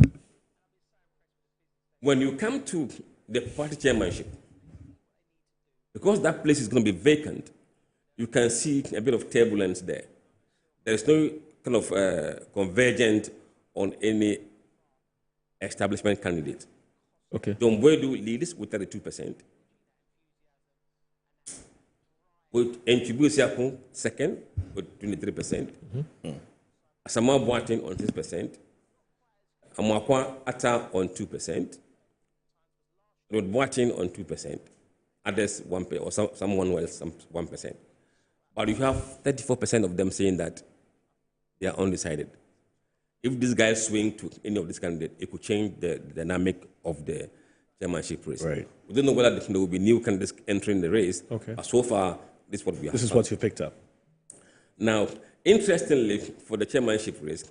When you come to the party chairmanship, because that place is going to be vacant, you can see a bit of turbulence there. There is no kind of convergence on any establishment candidate. Okay. John Boydu leads with 32%. With Nchibu Siakun second with 23%. Asamoah Boateng on 6%. Amoakwa Atta on 2%. Lord Boateng on 2%. Others 1%, or someone else 1%. But you have 34% of them saying that they are undecided. If this guy swing to any of these candidates, it could change the dynamic of the chairmanship race. Right. We don't know whether there will be new candidates entering the race. Okay. But so far, this is what we have. This is what you picked up. Now, interestingly, for the chairmanship race,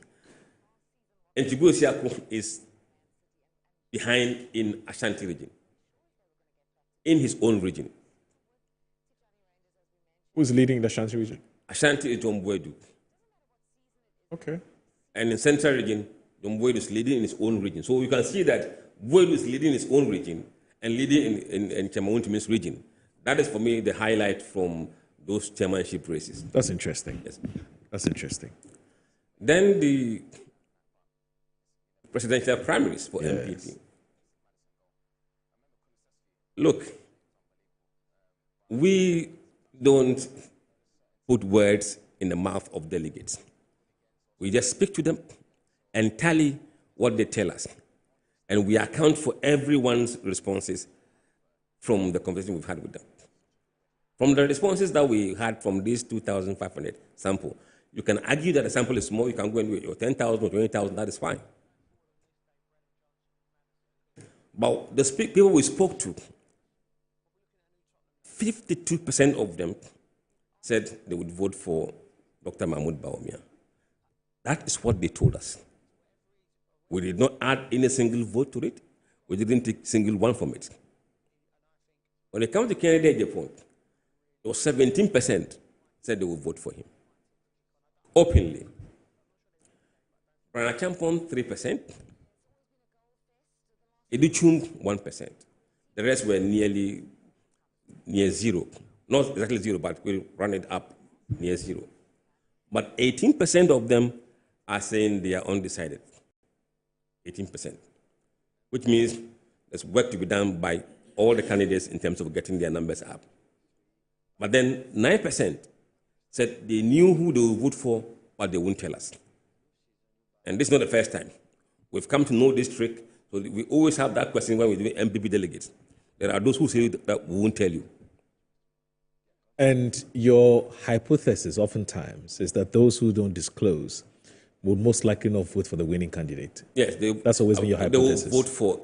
Nchibu Siakun is behind in Ashanti region, in his own region. Who's leading the Ashanti region? Ashanti is John Boydu. Okay. And in Central region, John Boydu is leading in his own region. So you can see that Boydu is leading in his own region and leading in Chemawuntimin's region. That is, for me, the highlight from those chairmanship races. That's interesting. Yes. That's interesting. Then the presidential primaries for MPP. Look, we don't put words in the mouth of delegates. We just speak to them and tally what they tell us. And we account for everyone's responses from the conversation we've had with them. From the responses that we had from this 2,500 sample, you can argue that the sample is small. You can go and do your 10,000 or 20,000. That is fine. But the people we spoke to, 52% of them said they would vote for Dr. Mahmoud Bawumia. That is what they told us. We did not add any single vote to it. We didn't take single one from it. When it comes to Kennedy Agyapong, it was 17% said they would vote for him. Openly. Brian Acheampong, 3%. Edichum, 1%. The rest were near zero. Not exactly zero, but we'll run it up near zero. But 18% of them are saying they are undecided. 18%. Which means there's work to be done by all the candidates in terms of getting their numbers up. But then 9% said they knew who they would vote for, but they wouldn't tell us. And this is not the first time. We've come to know this trick, so we always have that question when we do MPP delegates. There are those who say that we won't tell you. And your hypothesis oftentimes is that those who don't disclose would most likely not vote for the winning candidate. Yes. That's always been your hypothesis. They will vote for,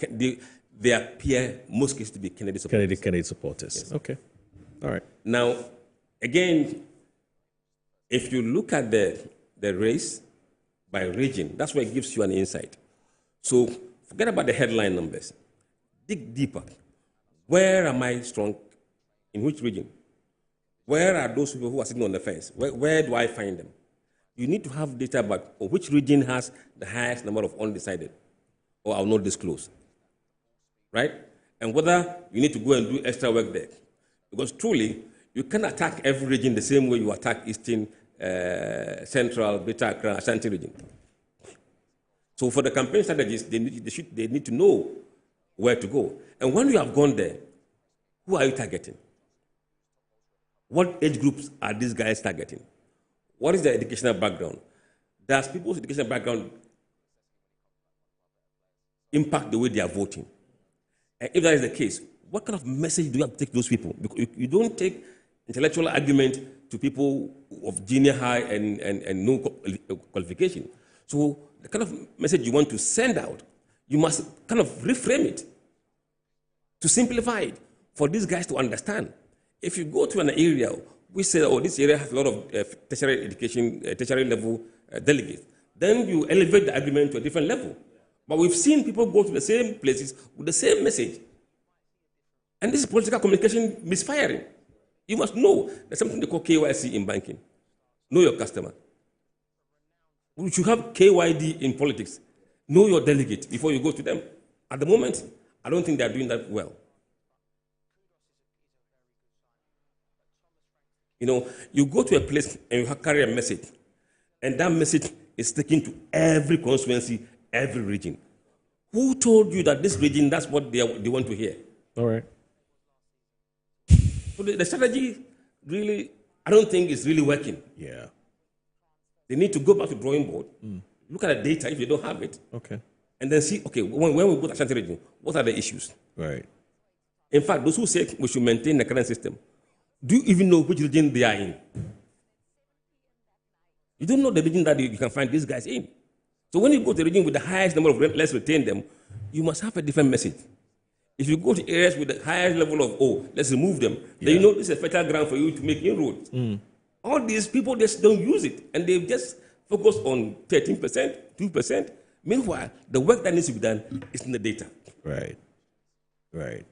they appear, most cases, to be Kennedy supporters. Kennedy supporters. Yes. Okay. All right. Now, again, if you look at the race by region, that's where it gives you an insight. So forget about the headline numbers. Dig deeper. Where am I strong? In which region? Where are those people who are sitting on the fence? Where do I find them? You need to have data about which region has the highest number of undecided, or I will not disclose. Right? And whether you need to go and do extra work there. Because truly, you can attack every region the same way you attack Eastern, Central, Greater Accra, Ashanti region. So for the campaign strategists, they need to know where to go. And when you have gone there, who are you targeting? What age groups are these guys targeting? What is their educational background? Does people's educational background impact the way they are voting? And if that is the case, what kind of message do you have to take to those people? Because you don't take intellectual argument to people of junior high and no qualification. So the kind of message you want to send out, you must kind of reframe it to simplify it for these guys to understand. If you go to an area, we say, oh, this area has a lot of tertiary education, tertiary level delegates, then you elevate the argument to a different level. But we've seen people go to the same places with the same message. And this is political communication misfiring. You must know there's something they call KYC in banking. Know your customer. We should have KYD in politics. Know your delegate before you go to them. At the moment, I don't think they're doing that well. You know, you go to a place and you carry a message, and that message is taken to every constituency, every region. Who told you that this region, that's what they want to hear? All right. So the strategy really, I don't think is really working. Yeah. They need to go back to the drawing board, look at the data if they don't have it. Okay. And then see, okay, when we go to Ashanti region, what are the issues? Right. In fact, those who say we should maintain the current system, do you even know which region they are in? You don't know the region that you can find these guys in. So when you go to the region with the highest number of let's retain them, you must have a different message. If you go to areas with the highest level of, oh, let's remove them, then you know this is a fertile ground for you to make inroads. All these people just don't use it, and they just focus on 13%, 2%. Meanwhile, the work that needs to be done is in the data. Right. Right.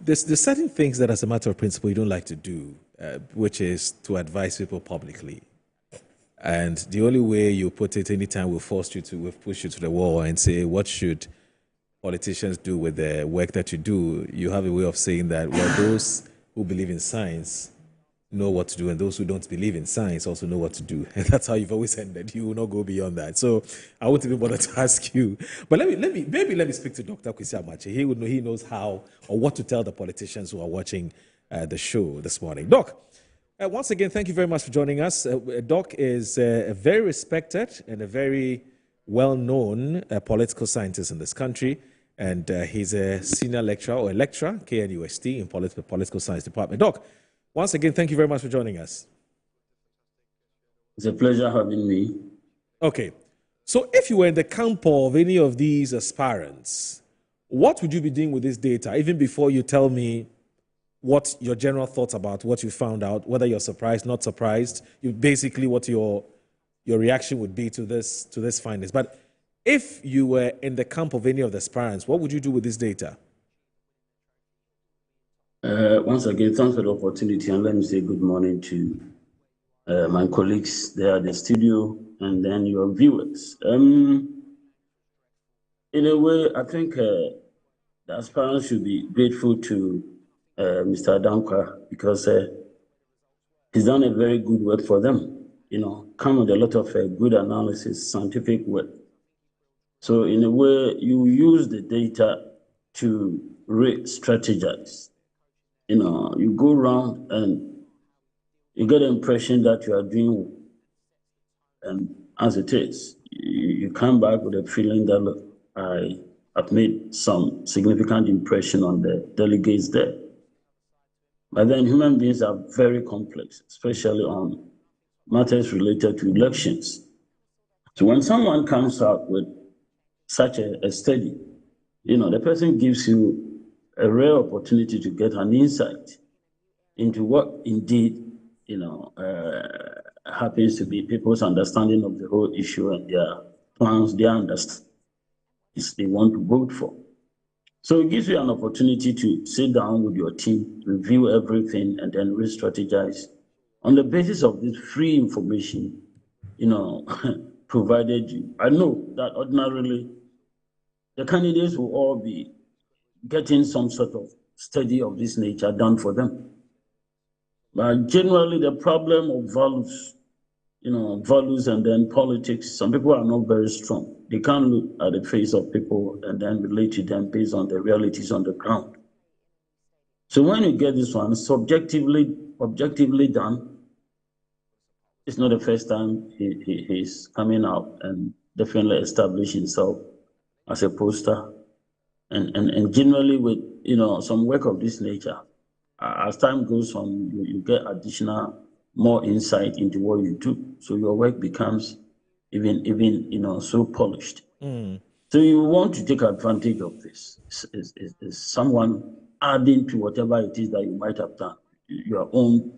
There's certain things that, as a matter of principle, you don't like to do, which is to advise people publicly. And the only way you put it, anytime we'll push you to the wall and say, what should politicians do with the work that you do? You have a way of saying that, well, those who believe in science know what to do, and those who don't believe in science also know what to do. And that's how you've always ended. You will not go beyond that. So I won't even bother to ask you. But let me speak to Dr. Kwesi Amakye. He knows how or what to tell the politicians who are watching the show this morning. Doc, once again, thank you very much for joining us. Doc is a very respected and a very well-known political scientist in this country. and he's a senior lecturer or a lecturer, KNUST, in Political Science Department. Doc, once again, thank you very much for joining us. It's a pleasure having me. Okay. So if you were in the camp of any of these aspirants, what would you be doing with this data, even before you tell me what your general thoughts about what you found out, whether you're surprised, not surprised, basically what your reaction would be to this findings. But if you were in the camp of any of the aspirants, what would you do with this data? Once again, thanks for the opportunity, and let me say good morning to my colleagues there at the studio, and then your viewers. In a way, I think the aspirants should be grateful to Mr. Dankwa, because he's done a very good work for them. Come with a lot of good analysis, scientific work. So in a way, you use the data to re-strategize. You go around and you get the impression that you are doing, and as it is, you come back with a feeling that, look, I have made some significant impression on the delegates there. But then human beings are very complex, especially on matters related to elections. So when someone comes out with such a study, the person gives you a rare opportunity to get an insight into what indeed, happens to be people's understanding of the whole issue and their plans, their understanding they want to vote for. So it gives you an opportunity to sit down with your team, review everything, and then re-strategize on the basis of this free information, provided you. I know that ordinarily the candidates will all be getting some sort of study of this nature done for them. But generally, the problem of values, values and then politics, some people are not very strong. They can't look at the face of people and then relate to them based on the realities on the ground. So when you get this one objectively done, it's not the first time he's coming out and definitely establish himself as a poster. And generally with, some work of this nature, as time goes on, you get more insight into what you do. So your work becomes even so polished. So you want to take advantage of this. Is someone adding to whatever it is that you might have done, your own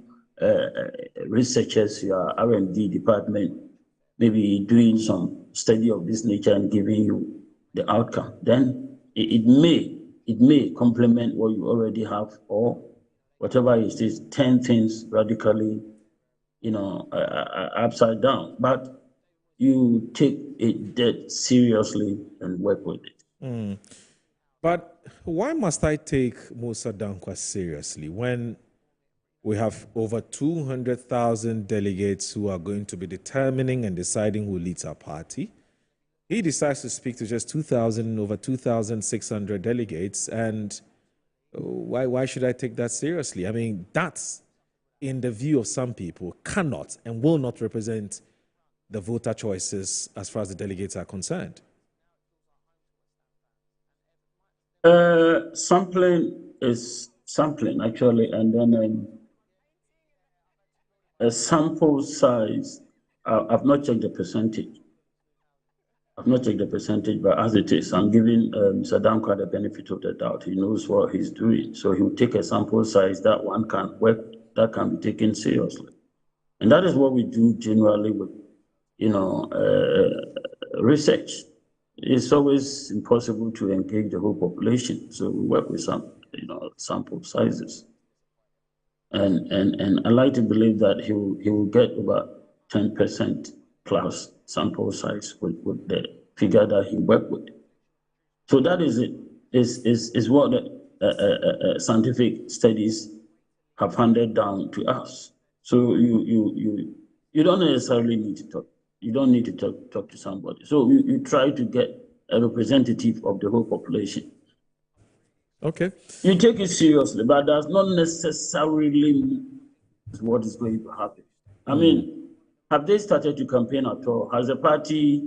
researchers, your R&D department, maybe doing some study of this nature and giving you the outcome. Then it may complement what you already have, or whatever it is, 10 things radically, upside down. But you take it dead seriously and work with it. But why must I take Musa Dankwa seriously when we have over 200,000 delegates who are going to be determining and deciding who leads our party? He decides to speak to just over 2,600 delegates, and why should I take that seriously? I mean, that's, in the view of some people, cannot and will not represent the voter choices as far as the delegates are concerned. Sampling is sampling, actually, and then a sample size, I've not checked the percentage. But as it is, I'm giving Mr. Dankwa the benefit of the doubt. He knows what he's doing. So he'll take a sample size that one can work, that can be taken seriously. And that is what we do generally with, research. It's always impossible to engage the whole population. So we work with some, sample sizes. And I like to believe that he will get about 10% plus sample size with the figure that he worked with. So that is it. Is what the scientific studies have handed down to us. So you don't necessarily need to talk. You don't need to talk to somebody. So you try to get a representative of the whole population. Okay. You take it seriously, but that's not necessarily what is going to happen. I mean, have they started to campaign at all? Has the party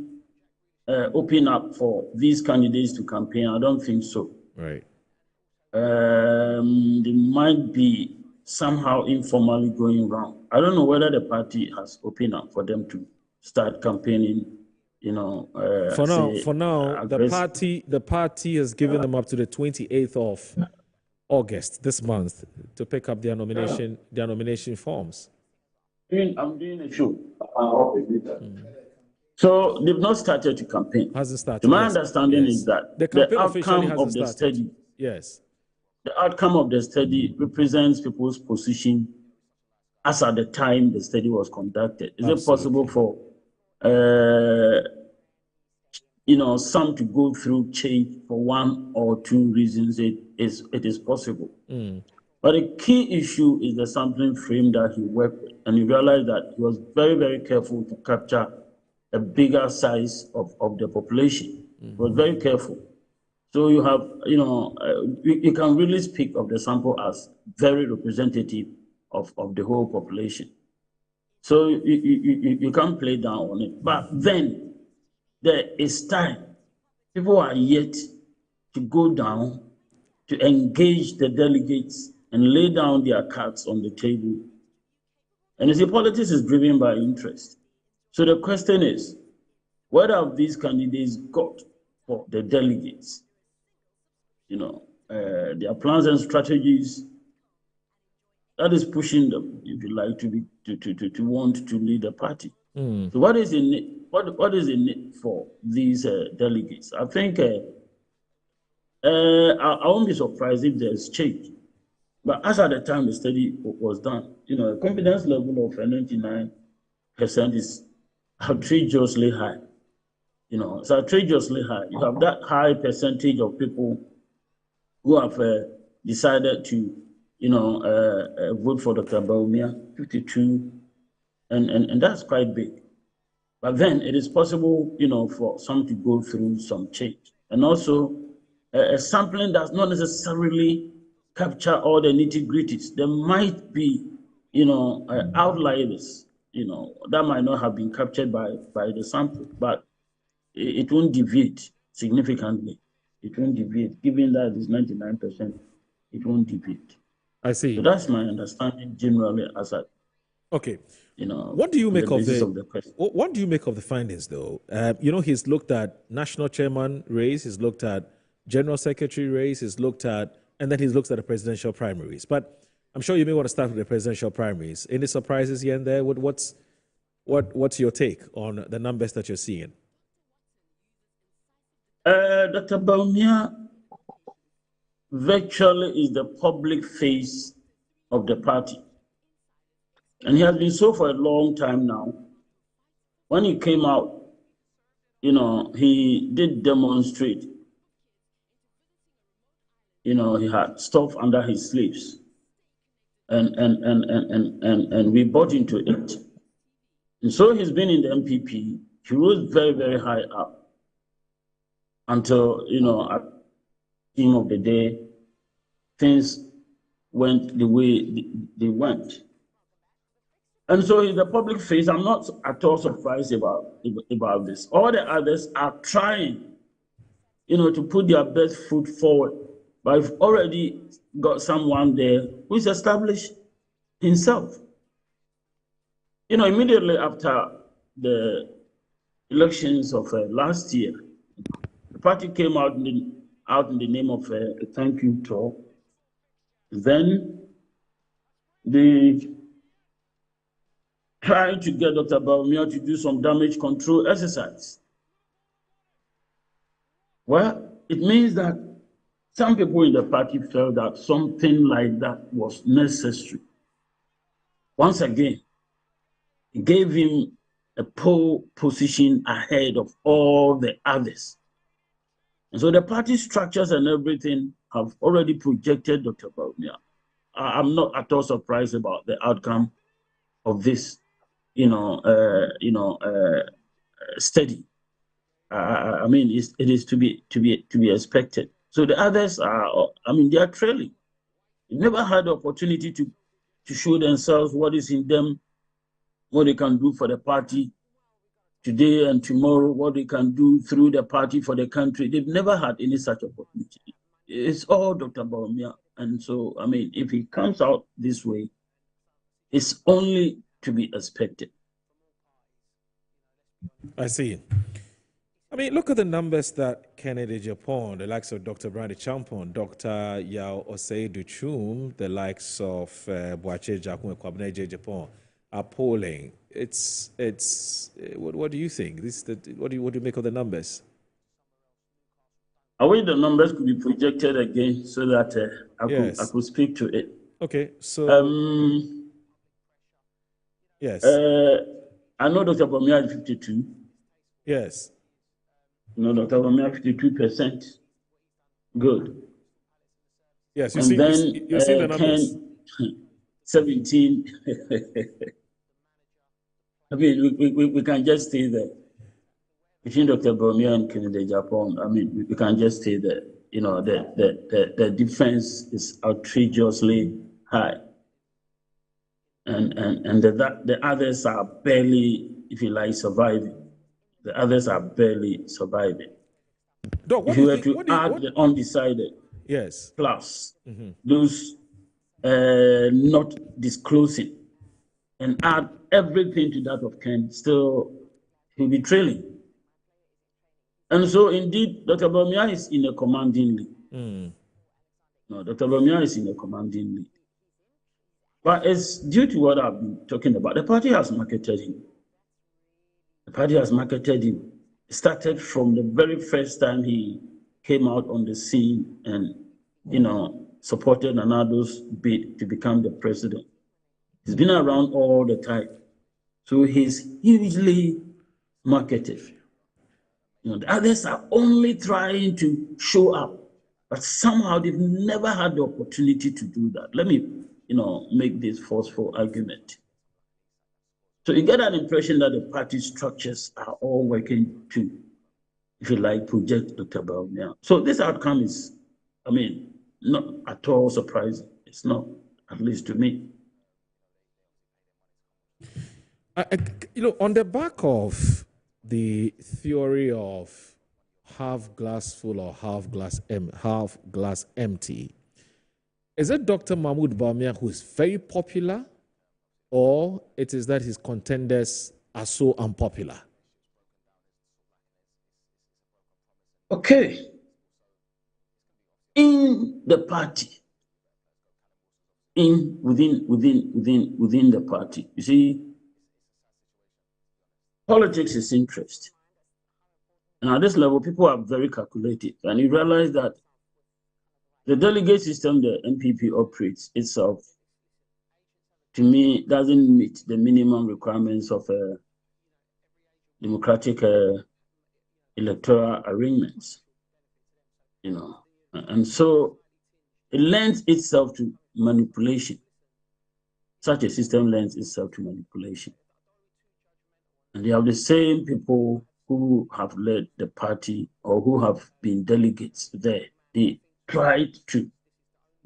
open up for these candidates to campaign. I don't think so. Right. They might be somehow informally going around. I don't know whether the party has opened up for them to start campaigning. You know, for now, the party has given them up to the 28th of August this month to pick up their nomination forms. I'm doing a show. So they've not started to campaign. Hasn't started. To my understanding is that the outcome of the study. Yes. The outcome of the study represents people's position as at the time the study was conducted. Is it possible for some to go through change for one or two reasons? It is possible. But the key issue is the sampling frame that he worked with, and he realized that he was very, very careful to capture a bigger size of the population. He was very careful. So you have, you can really speak of the sample as very representative of the whole population. So you can't play down on it. But then there is time. People are yet to go down to engage the delegates and lay down their cards on the table. And you see, politics is driven by interest. So the question is, what have these candidates got for the delegates? Their plans and strategies, that is pushing them, if you like, to want to lead the party. So what is in it? What is in it for these delegates? I think I won't be surprised if there's change. But as at the time the study was done, a confidence level of 99% is outrageously high. It's outrageously high. You have that high percentage of people who have decided to, vote for Dr. Bawumia, 52, and that's quite big. But then it is possible, for some to go through some change. And also, a sampling does not necessarily capture all the nitty-gritties. There might be, outliers, that might not have been captured by the sample, but it won't deviate significantly. It won't deviate. Given that it's 99%, it won't deviate. I see. So that's my understanding generally as a. Okay. What do you make of what do you make of the findings, though? He's looked at national chairman race, he's looked at general secretary race, and then he's looked at the presidential primaries. But I'm sure you may want to start with the presidential primaries. Any surprises here and there? What's your take on the numbers that you're seeing? Dr. Bawumia virtually is the public face of the party. And he has been so for a long time now. When he came out, he did demonstrate. He had stuff under his sleeves. And we bought into it. And so he's been in the MPP. He rose very, very high up until, at the end of the day, things went the way they went. And so in the public face, I'm not at all surprised about this. All the others are trying, to put their best foot forward. But I've already got someone there who's established himself. Immediately after the elections of last year, the party came out in the name of a thank you tour. Then they tried to get Dr. Bawumia to do some damage control exercise. Well, it means that some people in the party felt that something like that was necessary. Once again, it gave him a pole position ahead of all the others. And so the party structures and everything have already projected Dr. Bawumia. I'm not at all surprised about the outcome of this, study. I mean, it is to be expected. So the others are, they are trailing. They never had the opportunity to show themselves what is in them, what they can do for the party. today and tomorrow, what they can do through the party for the country. They've never had any such opportunity. It's all Dr. Bawumia. And so, I mean, if he comes out this way, it's only to be expected. I see. I mean, look at the numbers that Kennedy Japan, the likes of Dr. Brandy Champon, Dr. Yao Osei Duchum, the likes of Boache Jakun Kwabneje Japan are polling. What do you think? What do you make of the numbers? I wish the numbers could be projected again so that I could speak to it. Okay, so yes, I know Dr. Bawumia is 52. Yes. No, Dr. Bawumia 52%. Good. Yes, you see the numbers. 17. I mean, we can just stay there. Between Dr. Bawumia and Kennedy Japan, I mean, we can just stay there. You know, the difference is outrageously high. And the others are barely, if you like, surviving. The others are barely surviving. Doc, if you were to add the undecided, yes, plus those not disclosing, and add everything to that of Ken, still he'll be trailing. And so, indeed, Dr. Bawumia is in a commanding lead. No, Dr. Bawumia is in a commanding lead. But it's due to what I've been talking about. The party has marketed him. The party has marketed him. It started from the very first time he came out on the scene and, supported Nanado's bid to become the president. He's been around all the time. So he's hugely marketed. The others are only trying to show up, but somehow they've never had the opportunity to do that. Let me make this forceful argument. So you get an impression that the party structures are all working to, if you like, project Dr. Bawumia. So this outcome is, not at all surprising. It's not, at least to me. On the back of the theory of half glass full or half glass empty, is it Dr. Mahmoud Bawumia who is very popular, or it is that his contenders are so unpopular? Okay. In the party, within the party, you see, politics is interest. And at this level, people are very calculated, and you realize that the delegate system the MPP operates itself, to me, doesn't meet the minimum requirements of democratic electoral arrangements, And so it lends itself to manipulation. Such a system lends itself to manipulation. And you have the same people who have led the party or who have been delegates there. They tried to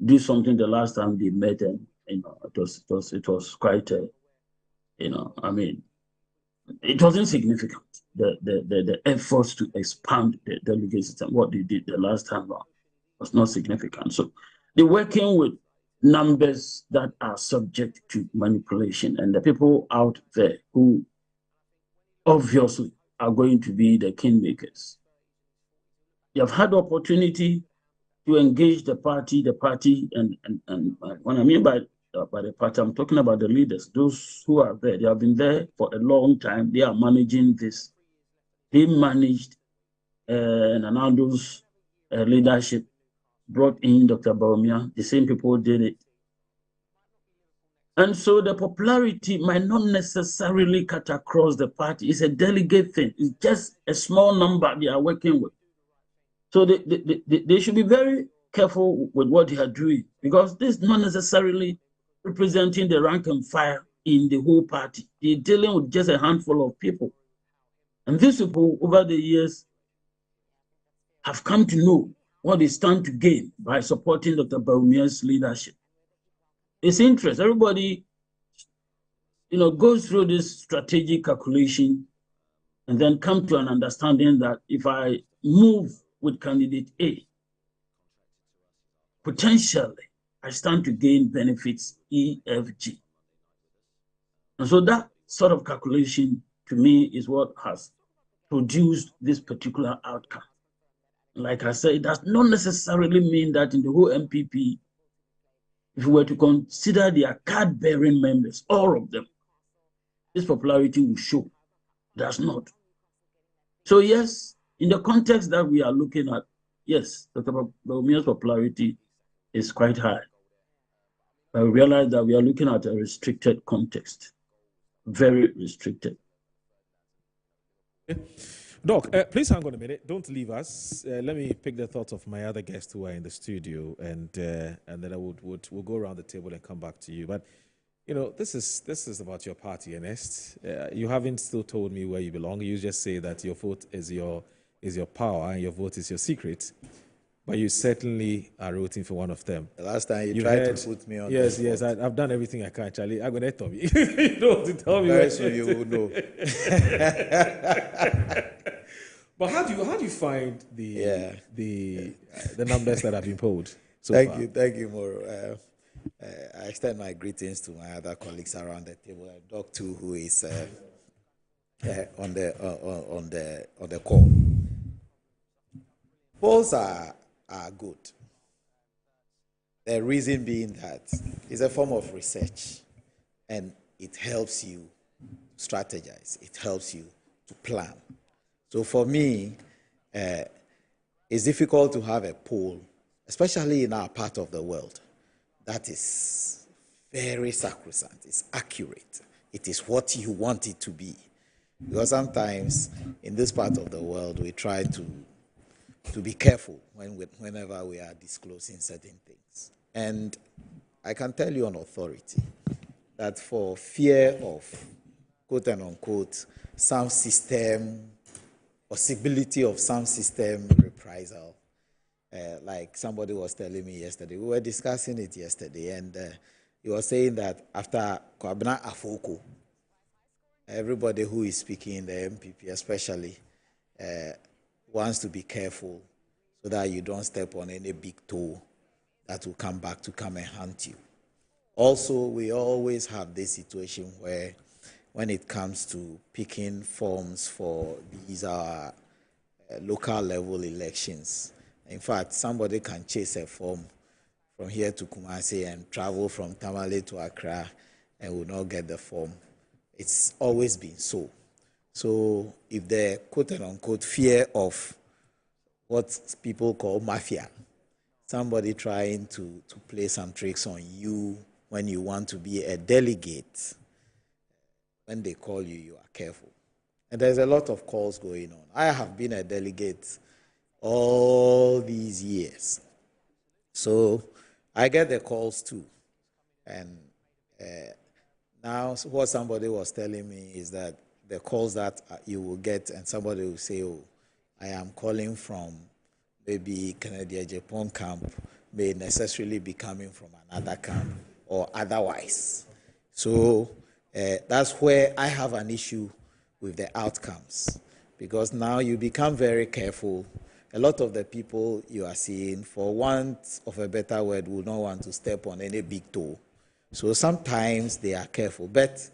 do something the last time they met, and it was quite it wasn't significant. The efforts to expand the delegate system, what they did the last time around, was not significant. So they're working with numbers that are subject to manipulation, and the people out there who obviously are going to be the kingmakers. You have had the opportunity to engage the party, and what I mean by the party, I'm talking about the leaders, those who are there. They have been there for a long time. They are managing this. They managed Nanado's leadership, brought in Dr. Bawumia. The same people did it. And so the popularity might not necessarily cut across the party. It's a delegate thing. It's just a small number they are working with. So they should be very careful with what they are doing, because this is not necessarily representing the rank and file in the whole party. They're dealing with just a handful of people. And these people, over the years, have come to know what they stand to gain by supporting Dr. Bawumia's leadership. It's interest. Everybody, goes through this strategic calculation and then come to an understanding that if I move with candidate A, potentially I stand to gain benefits E, F, G. And so that sort of calculation to me is what has produced this particular outcome. Like I said, it does not necessarily mean that in the whole MPP, if we were to consider their card-bearing members, all of them, this popularity will show. It does not. So yes, in the context that we are looking at, yes, Dr. Bawumia's popularity is quite high. But we realize that we are looking at a restricted context, very restricted. Doc, please hang on a minute. Don't leave us. Let me pick the thoughts of my other guests who are in the studio, and then we'll go around the table and come back to you. But you know, this is about your party, Ernest. You haven't still told me where you belong. You just say that your vote is your power and your vote is your secret. But you certainly are rooting for one of them. The last time you tried to put me on. Yes, yes, I've done everything I can, Charlie. I'm gonna tell me. You know what to tell me. Very soon you will know. But how do you find the numbers that have been polled so thank far? Thank you, Moro. I extend my greetings to my other colleagues around the table. Doc too, who is on the call. Polls are good. The reason being that it's a form of research, and it helps you strategize. It helps you to plan. So for me, it's difficult to have a poll, especially in our part of the world, that is very sacrosanct. It's accurate. It is what you want it to be. Because sometimes in this part of the world, we try to be careful whenever we are disclosing certain things. And I can tell you on authority that for fear of, quote and unquote, some system, possibility of some system reprisal, like somebody was telling me yesterday, we were discussing it yesterday, and he was saying that after Kwabena Afoko, everybody who is speaking in the MPP especially wants to be careful so that you don't step on any big toe that will come back to come and hunt you. Also, we always have this situation where when it comes to picking forms for these local level elections, in fact, somebody can chase a form from here to Kumasi and travel from Tamale to Accra and will not get the form. It's always been so. So if the quote and unquote fear of what people call mafia, somebody trying to play some tricks on you when you want to be a delegate, when they call you, you are careful. And there's a lot of calls going on. I have been a delegate all these years. So I get the calls too. And now what somebody was telling me is that the calls that you will get, and somebody will say, oh, I am calling from maybe Kennedy Japan camp, may necessarily be coming from another camp or otherwise. So that's where I have an issue with the outcomes, because now you become very careful. A lot of the people you are seeing, for want of a better word, will not want to step on any big toe. So sometimes they are careful, but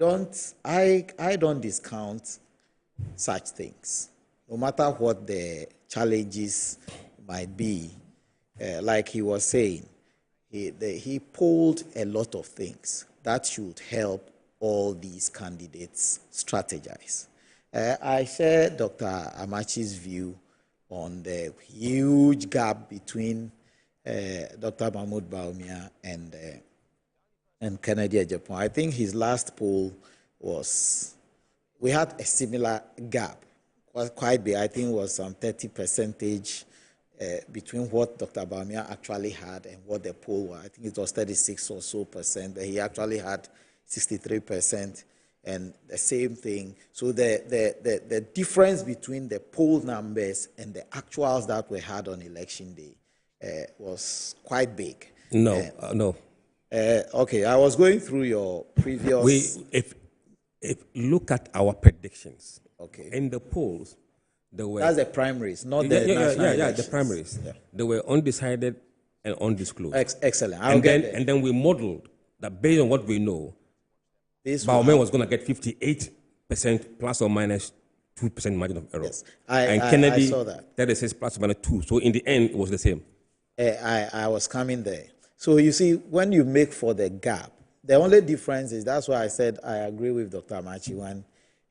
I don't discount such things. No matter what the challenges might be, like he was saying, he polled a lot of things that should help all these candidates strategize. I share Dr. Amachi's view on the huge gap between Dr. Mahmoud Bawumia and Kennedy Agyapong. I think his last poll was, we had a similar gap, was quite big. I think it was some 30% between what Dr. Bawumia actually had and what the poll was. I think it was 36 or so percent, but he actually had 63%. And the same thing. So the difference between the poll numbers and the actuals that we had on election day was quite big. No. Okay, I was going through your previous. If look at our predictions Okay. In the polls, there were... That's the primaries, not the national elections. the primaries. Yeah. They were undecided and undisclosed. Excellent. And then we modeled that based on what we know, Bawumia was going to get 58% plus or minus 2% margin of error. Yes. And Kennedy, I saw that. 36 plus or minus 2. So in the end, it was the same. I was coming there. So you see, when you make for the gap, the only difference is, that's why I said I agree with Dr. Amachi when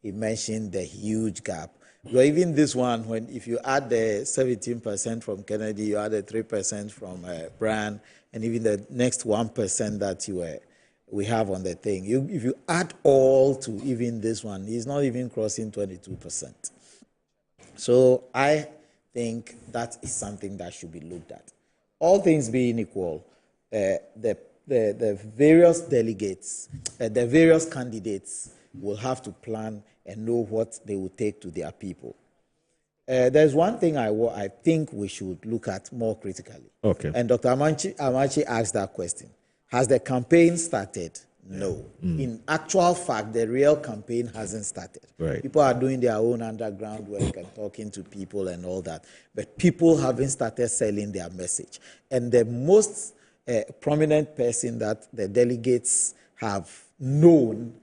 he mentioned the huge gap. But even this one, if you add the 17% from Kennedy, you add the 3% from Brand, and even the next 1% that we have on the thing, if you add all to even this one, he's not even crossing 22%. So I think that is something that should be looked at. All things being equal, the various delegates, the various candidates will have to plan and know what they will take to their people. There's one thing I think we should look at more critically. Okay. And Dr. Amachi asked that question. Has the campaign started? No. In actual fact, the real campaign hasn't started. Right. People are doing their own underground work and talking to people and all that. But people haven't started selling their message. And the most prominent person that the delegates have known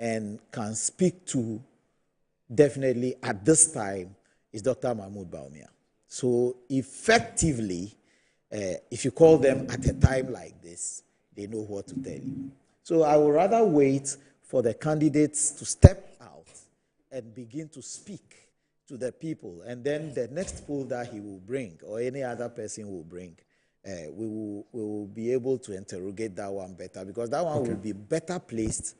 and can speak to definitely at this time is Dr. Mahmoud Bawumia. So effectively, if you call them at a time like this, they know what to tell you. So I would rather wait for the candidates to step out and begin to speak to the people. And then the next poll that he will bring, or any other person will bring, we will be able to interrogate that one better, because that one will be better placed,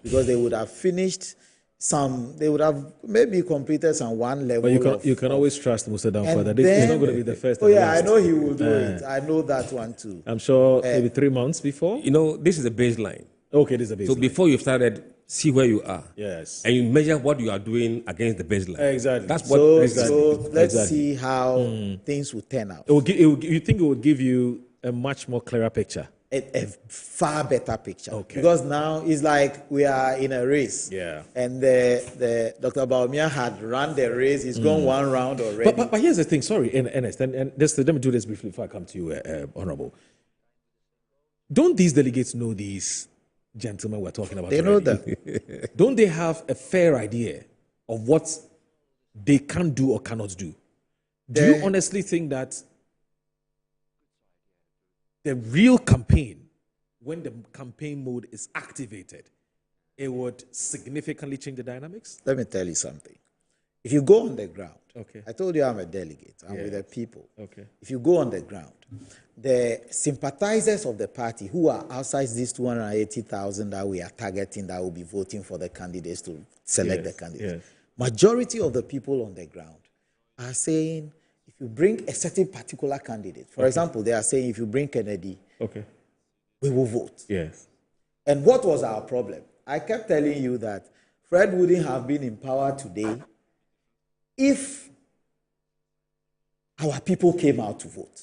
because they would have finished they would have maybe completed some one level. But you can always trust Musa Danquah that then, he's not going to be the first. Oh yeah, I know he will do it. I know that one too. I'm sure maybe 3 months before. You know, this is a baseline. Okay, this is a baseline. So before you started, see where you are. Yes. And you measure what you are doing against the baseline. Exactly. That's what. So let's see how things will turn out. You think it will give you a much more clearer picture? A far better picture. Okay. Because now it's like we are in a race. Yeah. And the Dr. Bawumia had run the race. He's gone one round already. But here's the thing. Sorry, Ernest, and let me do this briefly before I come to you, Honorable. Don't these delegates know these gentlemen we're talking about? They already? know them. Don't they have a fair idea of what they can do or cannot do? Do you honestly think that the real campaign, when the campaign mode is activated, it would significantly change the dynamics? Let me tell you something. If you go on the ground, okay. I told you I'm a delegate. I'm with the people. Okay. If you go on the ground, the sympathizers of the party who are outside these 280,000 that we are targeting, that will be voting for the candidates to select the candidates, majority of the people on the ground are saying, if you bring a certain particular candidate, for example, they are saying if you bring Kennedy, we will vote. Yes. And what was our problem? I kept telling you that Fred wouldn't have been in power today if our people came out to vote.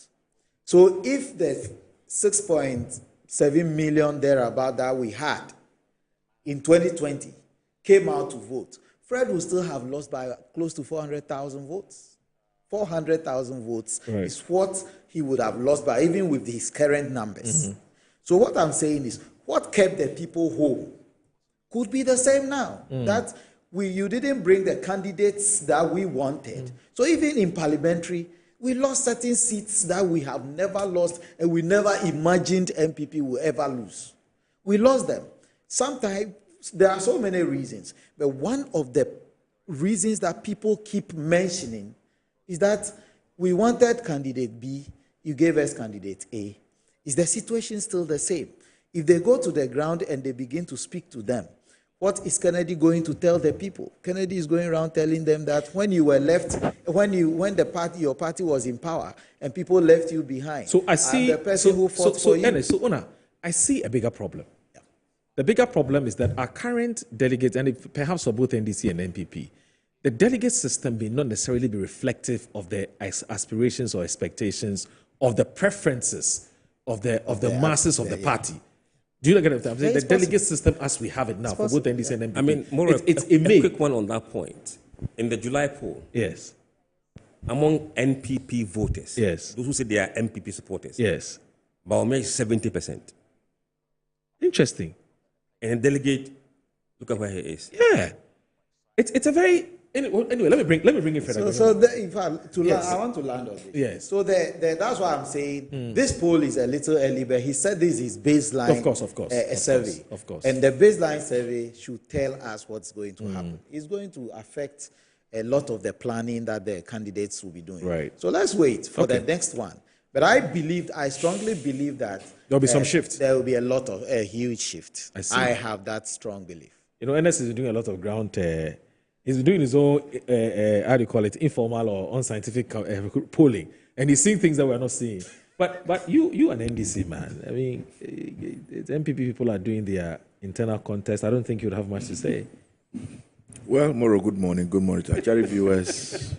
So if the 6.7 million thereabout that we had in 2020 came out to vote, Fred would still have lost by close to 400,000 votes. 400,000 votes is what he would have lost by, even with his current numbers. So what I'm saying is, what kept the people home could be the same now. That you didn't bring the candidates that we wanted. So even in parliamentary, we lost certain seats that we have never lost and we never imagined MPP will ever lose. We lost them. Sometimes there are so many reasons, but one of the reasons that people keep mentioning is that we wanted candidate B, you gave us candidate A. Is the situation still the same? If they go to the ground and they begin to speak to them, what is Kennedy going to tell the people? Kennedy is going around telling them that when you were left, when your party was in power and people left you behind. So I see the person who fought for you. Ernest, I see a bigger problem. Yeah. The bigger problem is that our current delegates, and perhaps for both NDC and NPP, the delegate system may not necessarily be reflective of the aspirations or expectations of the preferences of the masses of the party. Do you get what I'm saying? The delegate system as we have it now for both NDC and NPP. I mean, more it's a quick one on that point. In the July poll, yes, among NPP voters, yes, those who say they are NPP supporters, yes, Bawumia is 70%. Interesting. And delegate, look at where he is. Yeah, it's a very anyway. Let me bring it further. In fact, I want to land on this. Yes. So that's why I'm saying this poll is a little early, but he said this is baseline. Of course, survey. Of course. And the baseline survey should tell us what's going to happen. It's going to affect a lot of the planning that the candidates will be doing. Right. So let's wait for the next one. But I strongly believe that there'll be some shift. There will be a huge shift. I see. I have that strong belief. You know, NS is doing a lot of ground. He's doing his own, how do you call it, informal or unscientific polling, and he's seeing things that we're not seeing. But you an NDC man, I mean, the MPP people are doing their internal contest. I don't think you'd have much to say. Well, Moro, good morning. Good morning to our viewers.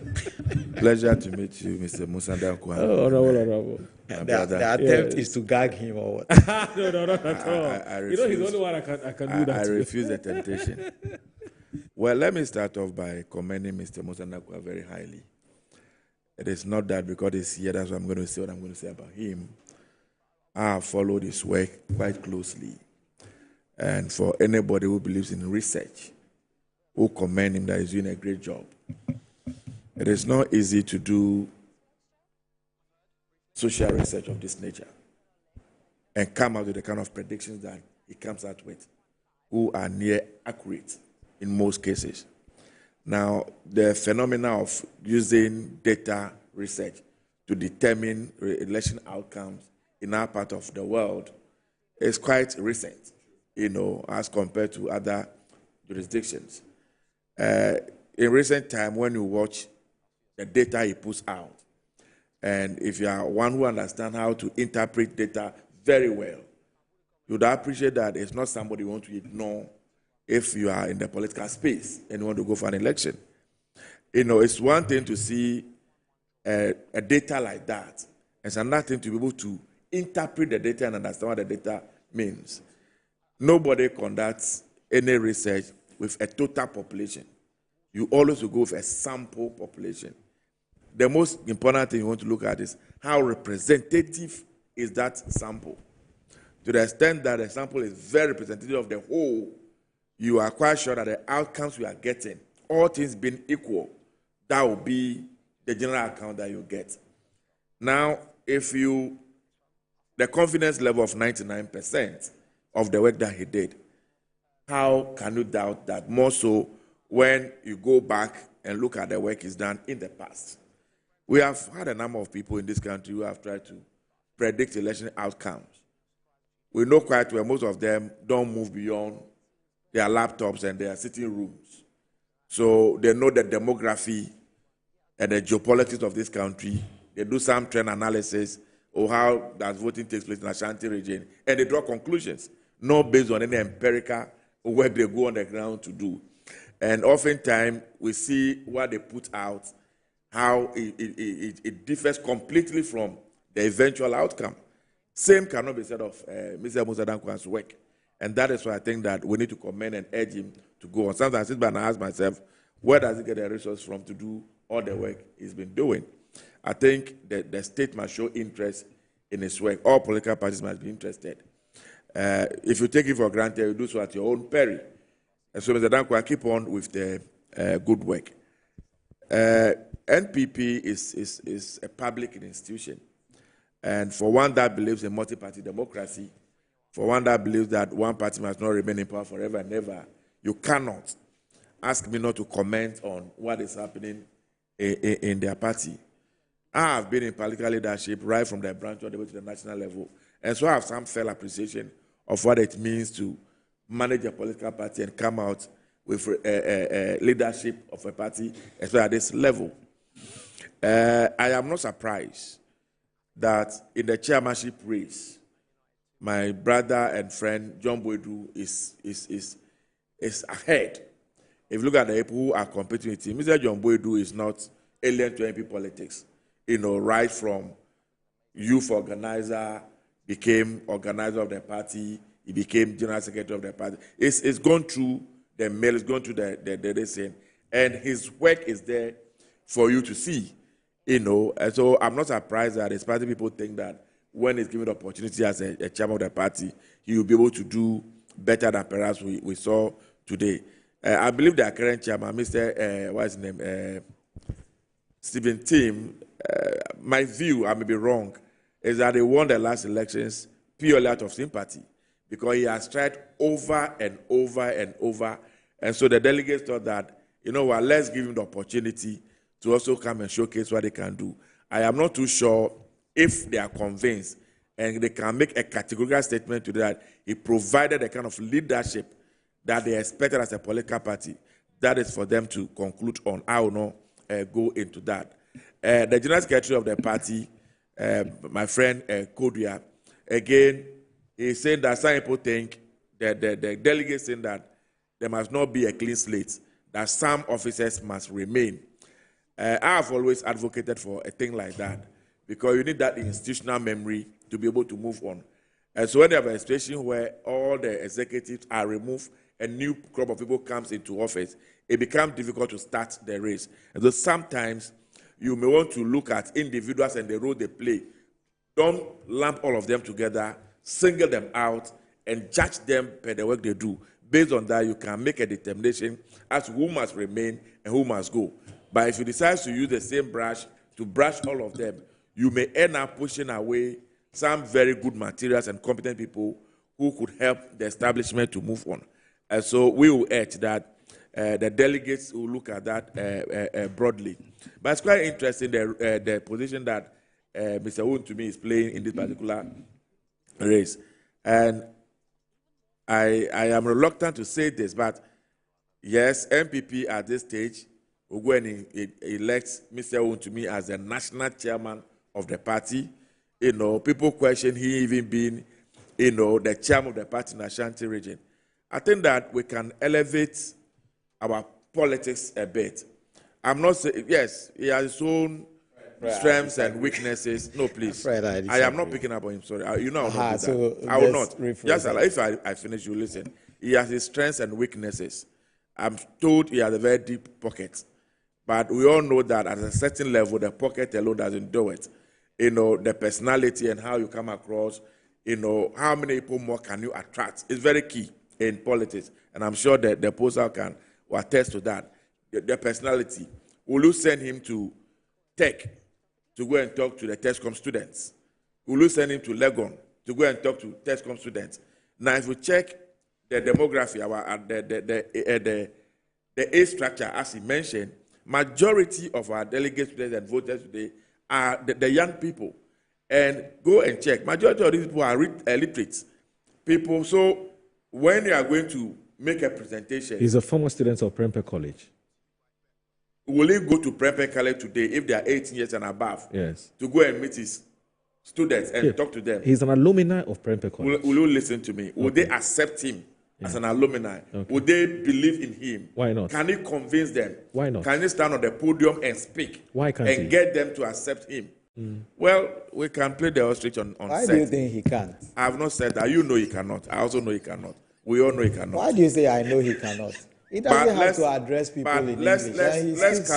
Pleasure to meet you, Mr. Musanda Kwan. Oh, honorable. The attempt is to gag him or what? No, not at all. You know, he's the only one I can do that. I refuse the temptation. Well, let me start off by commending Mr. Musanda Kwan very highly. It is not that because he's here, that's what I'm going to say what I'm going to say about him. I have followed his work quite closely. And for anybody who believes in research, who commend him that he's doing a great job. It is not easy to do social research of this nature and come out with the kind of predictions that he comes out with, who are near accurate in most cases. Now, the phenomena of using data research to determine election outcomes in our part of the world is quite recent, as compared to other jurisdictions. In recent time, when you watch the data he puts out, and if you are one who understands how to interpret data very well, you would appreciate that it's not somebody you want to ignore if you are in the political space and you want to go for an election. It's one thing to see a data like that. It's another thing to be able to interpret the data and understand what the data means. Nobody conducts any research with a total population. You always will go with a sample population. The most important thing you want to look at is how representative is that sample. To the extent that the sample is very representative of the whole, you are quite sure that the outcomes we are getting, all things being equal, that will be the general account that you get. Now, the confidence level of 99% of the work that he did, how can you doubt that? More so when you go back and look at the work he's done in the past. We have had a number of people in this country who have tried to predict election outcomes. We know quite well most of them don't move beyond their laptops and their sitting rooms. So they know the demography and the geopolitics of this country. They do some trend analysis of how that voting takes place in the Ashanti region, and they draw conclusions, not based on any empirical work they go on the ground to do. And oftentimes, we see what they put out, how it differs completely from the eventual outcome. Same cannot be said of Mr. Musanda Kwan's work. And that is why I think that we need to commend and urge him to go on. Sometimes I sit back and ask myself, where does he get the resources from to do all the work he's been doing? I think that the state must show interest in his work. All political parties must be interested. If you take it for granted, you do so at your own peril. And so, Mr. Dankwa, keep on with the good work. NPP is a public institution. And for one that believes in multi-party democracy, for one that believes that one party must not remain in power forever and ever, you cannot ask me not to comment on what is happening in their party. I have been in political leadership right from the branch all the way to the national level, and so I have some fair appreciation of what it means to manage a political party and come out with leadership of a party, especially at this level. I am not surprised that in the chairmanship race, my brother and friend John Boydu is ahead. If you look at the people who are competing with him, Mr. John Boydu is not alien to MP politics. Right from youth organizer, became organizer of the party, he became general secretary of the party. It's gone through the mail, it's gone through the thing. and his work is there for you to see, you know. And so I'm not surprised that his party people think that when he's given the opportunity as a chairman of the party, he will be able to do better than perhaps we saw today. I believe the current chairman, Mr. What's his name? Stephen Tim, my view, I may be wrong, is that he won the last elections purely out of sympathy because he has tried over and over and over. And so the delegates thought that, you know what, let's give him the opportunity to also come and showcase what they can do. I am not too sure if they are convinced and they can make a categorical statement to that he provided the kind of leadership that they expected as a political party. That is for them to conclude on. I will not go into that. The General Secretary of the party, my friend Kodria, again, he said that some people think that the delegates saying that there must not be a clean slate, that some officers must remain. I have always advocated for a thing like that because you need that institutional memory to be able to move on. And so when you have a situation where all the executives are removed, a new crop of people comes into office, it becomes difficult to start the race. And so sometimes you may want to look at individuals and the role they play. Don't lump all of them together, single them out, and judge them per the work they do. Based on that, you can make a determination as to who must remain and who must go. But if you decide to use the same brush to brush all of them, you may end up pushing away some very good materials and competent people who could help the establishment to move on. And so we will urge that the delegates will look at that broadly. But it's quite interesting, the position that Mr. Woon to me is playing in this particular race. And I am reluctant to say this, but yes, MPP at this stage will go and elect Mr. Woon to me as the national chairman of the party. You know, people question he even being, you know, the chairman of the party in Ashanti region. I think that we can elevate our politics a bit. I'm not saying, yes, he has his own strengths and weaknesses. No, please. I am not picking up on him, sorry. You know, I will not do that. I will not. Just if I finish, you listen. He has his strengths and weaknesses. I'm told he has a very deep pocket. But we all know that at a certain level, the pocket alone doesn't do it. You know, the personality and how you come across, you know, how many people more can you attract is very key in politics. And I'm sure that the poster can attest to that. The personality. Will you send him to Tech to go and talk to the TESCOM students? Will you send him to Legon to go and talk to TESCOM students? Now, if you check the demography, the age structure, as he mentioned, majority of our delegates today and voters today are the young people. And go and check. Majority of these people are illiterate people. So when you are going to make a presentation... He's a former student of Prempeh College. Will he go to Prempeh College today if they are 18 years and above? Yes. To go and meet his students and talk to them? He's an alumni of Prempeh College. Will you listen to me? Will they accept him as an alumni? Okay. Will they believe in him? Why not? Can he convince them? Why not? Can he stand on the podium and speak? Why can't and he? Get them to accept him? Well, we can play the ostrich on Why set. do you think he can't? I have not said that. You know he cannot. I also know he cannot. We all know he cannot. Why do you say I know he cannot? He doesn't have to address people in English. Let's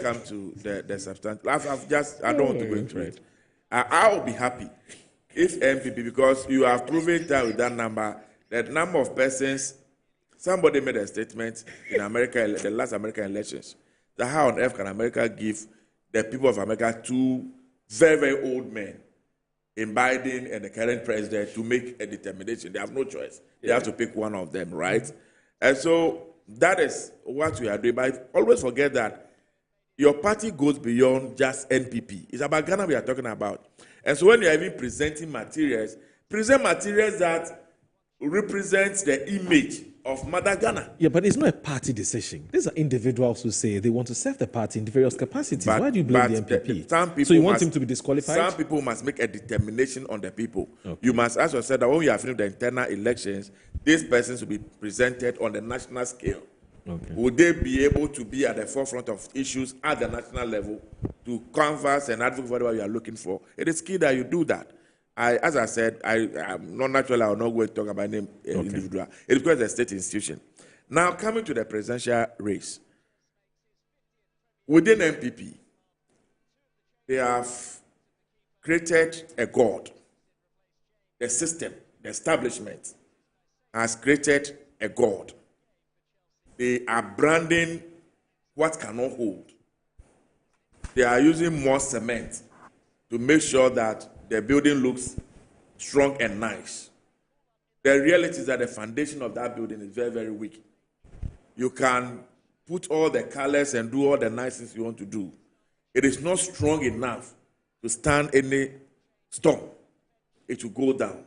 come to the substance. I don't want to go into it. I will be happy if MPP, because you have proven that with that number of persons. Somebody made a statement in America, the last American elections, that how on earth can America give the people of America two very, very old men in Biden and the current president to make a determination? They have no choice. They have to pick one of them, right? And so that is what we are doing. But always forget that your party goes beyond just NPP. It's about Ghana we are talking about. And so when you are even presenting materials, present materials that represent the image of Mother Ghana. Yeah, but it's not a party decision. These are individuals who say they want to serve the party in various capacities. Why do you blame the MPP? So you want him to be disqualified? Some people must make a determination on the people. Okay. You must ask yourself that when we are finished the internal elections, these persons will be presented on the national scale. Okay. Would they be able to be at the forefront of issues at the national level to canvass and advocate for whatever you are looking for? It is key that you do that. As I said, I'm not naturally, I will not go and talk about name individual. It's because it's a state institution. Now, coming to the presidential race, within NPP, they have created a god. The system, the establishment, has created a god. They are branding what cannot hold. They are using more cement to make sure that the building looks strong and nice. The reality is that the foundation of that building is very, very weak. You can put all the colors and do all the nice things you want to do. It is not strong enough to stand any storm. It will go down.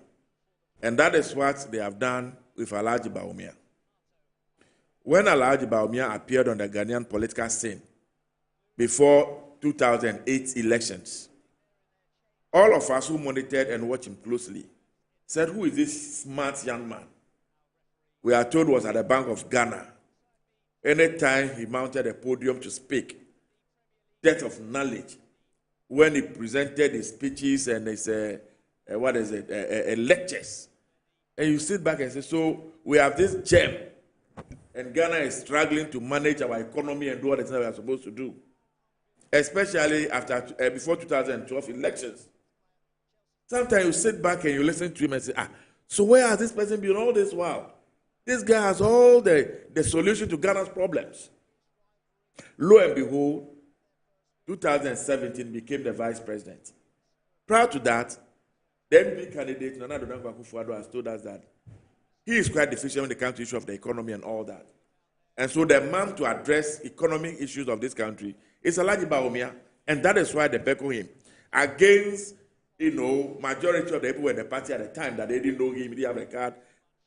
And that is what they have done with Alhaji Bawumia. When Alhaji Bawumia appeared on the Ghanaian political scene before 2008 elections, all of us who monitored and watched him closely said, who is this smart young man? We are told was at the Bank of Ghana. Anytime he mounted a podium to speak, depth of knowledge, when he presented his speeches and his, lectures, and you sit back and say, so we have this gem, and Ghana is struggling to manage our economy and do what it is we are supposed to do, especially before 2012 elections. Sometimes you sit back and you listen to him and say, so where has this person been all this while? This guy has all the solution to Ghana's problems. Lo and behold, 2017 became the vice president. Prior to that, the MP candidate, Nana Addo Dankwa Akufo-Addo, has told us that he is quite deficient when it comes to the issue of the economy and all that. And so the man to address economic issues of this country is Alhaji Bawumia, and that is why they beckon him. Against, majority of the people in the party at the time that they didn't know him, he didn't have a card.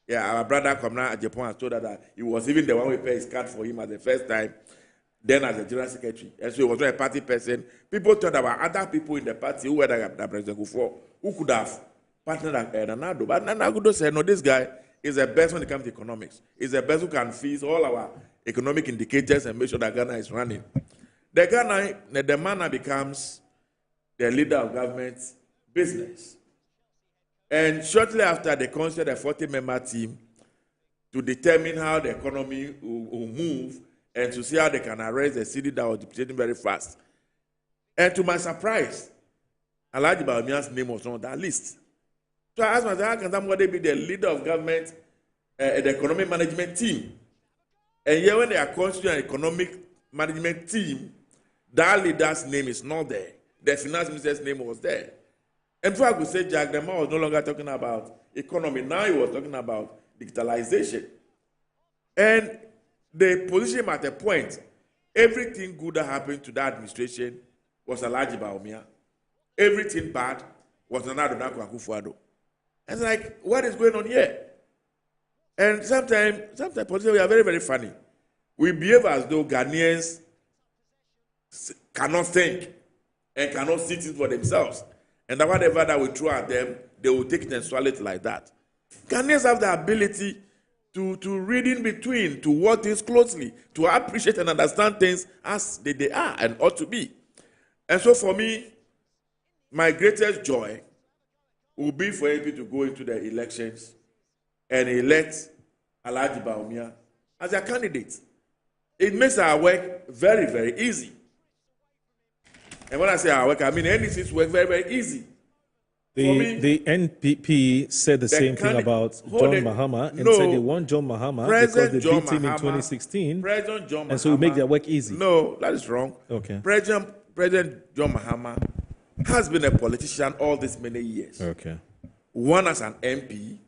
Yeah, our brother Komna Japan has told us that he was even the one who paid his card for him at the first time, then as a general secretary. And so he was not a party person. People thought there were other people in the party who were the President Kufuor who could have partnered Nana Addo. But Nana Addo said, no, this guy is the best when it comes to economics. He's the best who can fix all our economic indicators and make sure that Ghana is running. The man now becomes the leader of government business. And shortly after, they constituted a 40-member team to determine how the economy will move and to see how they can arrest the city that was depreciating very fast. And to my surprise, Alhaji Bawumia's name was on that list. So I asked myself, how can somebody be the leader of government, the economic management team? And yet when they are constituting an economic management team, that leader's name is not there. The finance minister's name was there. And before I could say Jack, the man was no longer talking about economy. Now he was talking about digitalization. And they positioned him at a point. Everything good that happened to that administration was Alhaji Bawumia. Everything bad was Nana Addo Dankwa Akufo-Addo. It's like, what is going on here? And sometimes politicians, we are very, very funny. We behave as though Ghanaians cannot think and cannot see things for themselves. And that whatever that we throw at them, they will take it and swallow it like that. Ghanaians have the ability to read in between, to watch things closely, to appreciate and understand things as they are and ought to be. And so for me, my greatest joy will be for MP to go into the elections and elect Alhaji Bawumia as a candidate. It makes our work very, very easy. And when I say our work, I mean NDC's work very, very easy. The NPP said the same thing about John Mahama and said they want John Mahama because they beat him in 2016. President John Mahama, and so we make their work easy. No, that is wrong. Okay. President John Mahama has been a politician all these many years. Okay. One as an MP,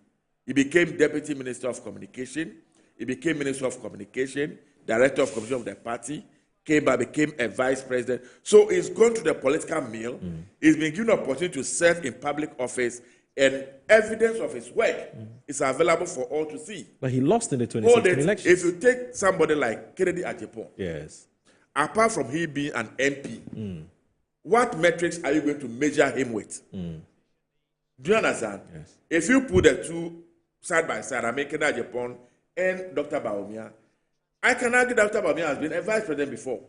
he became Deputy Minister of Communication. He became Minister of Communication, Director of Communication of the party. Came back, became a vice president. So he's gone to the political mill. He's been given an opportunity to serve in public office, and evidence of his work is available for all to see. But he lost in the 2016 election. If you take somebody like Kennedy Agyapong, yes, apart from he being an MP, what metrics are you going to measure him with? Do you understand? Yes. If you put the two side by side, I mean Kennedy Agyapong and Dr. Bawumia, I can argue that Dr. Bawumia has been a vice president before.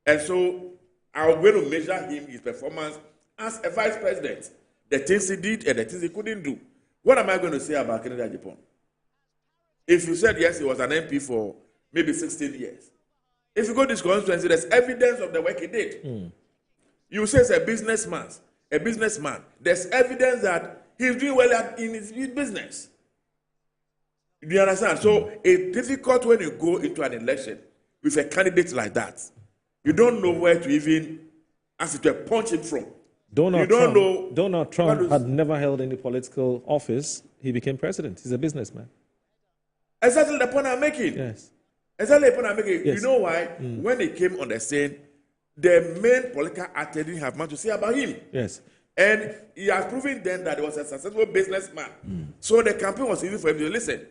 And so I'm going to measure his performance as a vice president. The things he did and the things he couldn't do. What am I going to say about Kennedy Agyapong? If you said yes, he was an MP for maybe 16 years. If you go to this constituency, there's evidence of the work he did. You say it's a businessman. There's evidence that he's doing well in his business. Do you understand? So it's difficult when you go into an election with a candidate like that. You don't know where to even, as it were, punch him from. Donald Trump had never held any political office. He became president. He's a businessman. Exactly the point I'm making. Yes. Exactly the point I'm making. Yes. You know why? When he came on the scene, the main political actor didn't have much to say about him. Yes. And he has proven then that he was a successful businessman. So the campaign was easy for him to listen.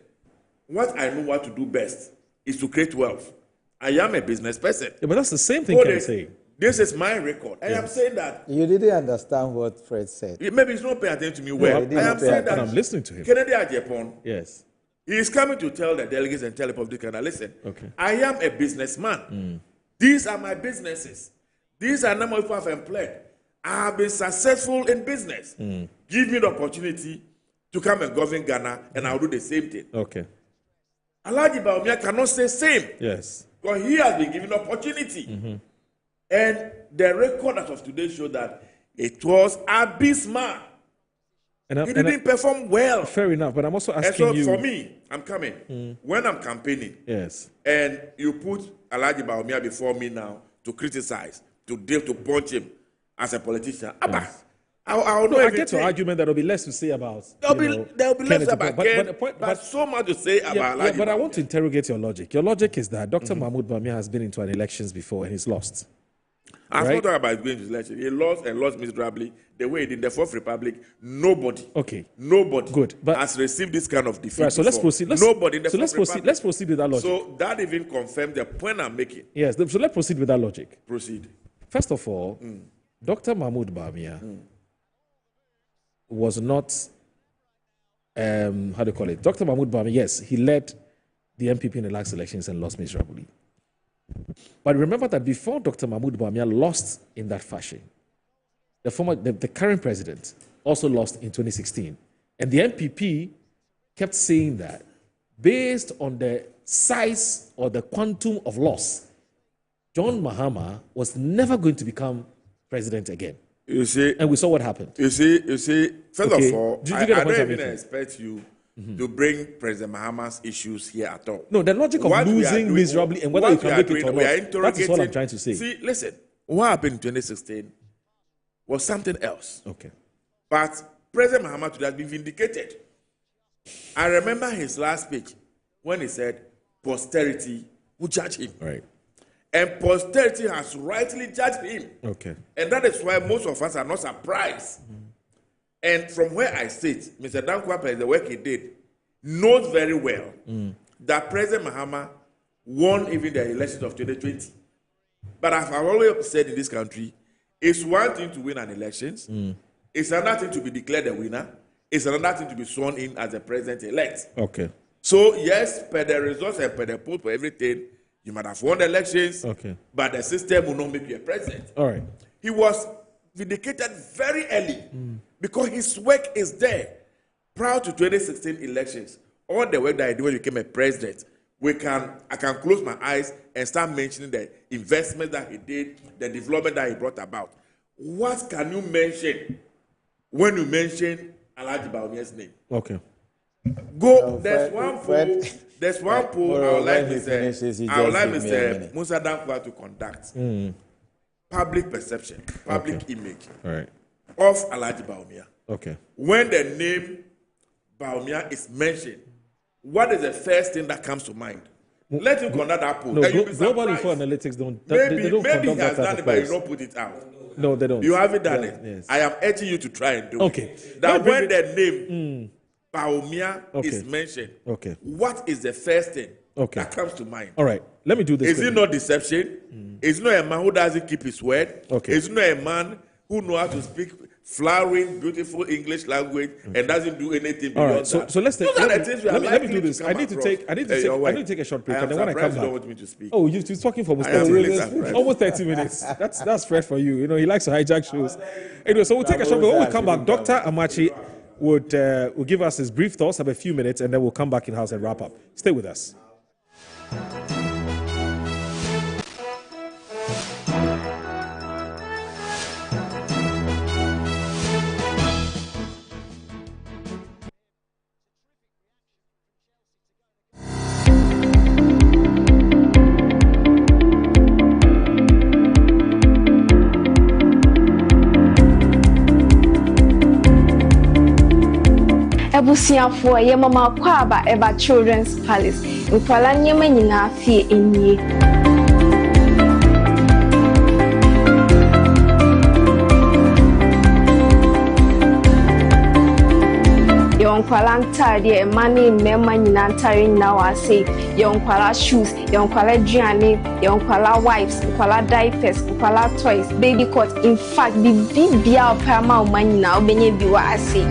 What I know what to do best is to create wealth. I am a business person. Yeah, but that's the same thing Ken saying. This is my record. I am saying that. You didn't understand what Fred said. Maybe he's not paying attention to me well. I am saying that. I'm listening to him. Kennedy Agyapong. Yes. He is coming to tell the delegates and tell the public, listen, okay. I am a businessman. These are my businesses. These are number of people I've employed. I have been successful in business. Give me the opportunity to come and govern Ghana, and I'll do the same thing. Okay. Alhaji Bawumia cannot say same. Yes. Because he has been given opportunity. And the record as of today showed that it was abysmal. He didn't perform well. Fair enough, but I'm also asking you. For me, I'm coming. When I'm campaigning, yes, and you put Alhaji Bawumia before me now to criticize, to punch him as a politician, yes. I'll know I get your argument that there'll be less to say about. There'll be less about Ken, but so much to say about Alhaji. But I want to interrogate your logic. Your logic is that Dr. Mahmoud Bawumia has been into an elections before and he's lost. I'm not talking about going to election. He lost and lost miserably. The way he did in the Fourth Republic, nobody has received this kind of defeat. Right, so let's proceed. Nobody in the Fourth Republic. Let's proceed with that logic. So that even confirms the point I'm making. Yes, so let's proceed with that logic. Proceed. First of all, Dr. Mahmoud Bawumia was not, how do you call it? Dr. Mahmoud Bawumia, yes, he led the MPP in the last elections and lost miserably. But remember that before Dr. Mahmoud Bawumia lost in that fashion, the current president also lost in 2016. And the MPP kept saying that based on the size or the quantum of loss, John Mahama was never going to become president again. You see, and we saw what happened. You see. First of all, I don't even expect you to bring President Mahama's issues here at all. No, the logic of losing miserably and whether you can make it or not. That is what I'm trying to say. See, listen, what happened in 2016 was something else. Okay. But President Mahama today has been vindicated. I remember his last speech when he said, posterity will judge him. Right. And posterity has rightly judged him. Okay. And that is why most of us are not surprised. And from where I sit, Mr. Dankwapa, the work he did, knows very well that President Mahama won even the elections of 2020. But as I've always said in this country, it's one thing to win an elections. It's another thing to be declared a winner. It's another thing to be sworn in as a president-elect. Okay. So, yes, per the results and per the poll, for everything, you might have won the elections, but the system will not make you a president. All right. He was vindicated very early because his work is there. Prior to 2016 elections, all the work that I did when he became a president, I can close my eyes and start mentioning the investment that he did, the development that he brought about. What can you mention when you mention Alhaji Bawumia's name? Okay. There's one poll I would like Mr. Musa Dankwa to conduct. Public perception, public image of Alhaji Bawumia. Okay. When the name Bawumia is mentioned, what is the first thing that comes to mind? Let him conduct that poll. No, Global Info Analytics don't. Maybe they don't he has that done it, but you don't put it out. No, they don't. You haven't done it. Yes. I am urging you to try and do it. That when the name Bawumia is mentioned, what is the first thing that comes to mind? All right, let me do this. Is it not deception? Is it not a man who doesn't keep his word? Is it not a man who knows how to speak flowering, beautiful English language and doesn't do anything beyond that? So let's take. Let me do this. I need to take a short break, and then when I come back. You don't want me to speak. Oh, you're talking for almost 30 minutes. That's fresh for you. You know, he likes to hijack shows. Anyway, so we'll take a short break. When we come back, Dr. Amachi will give us his brief thoughts, have a few minutes, and then we'll come back in house and wrap up. Stay with us. abusuafo ye mama kwaba eba children's palace nkwala nyema nyina fie enye yonkwala ntade mani mema nyina ntare nyina wase yonkwala shoes yonkwala duane yonkwala wipes nkwala diapers nkwala toys baby cot in fact bibia opama omanyina obenye bi wase.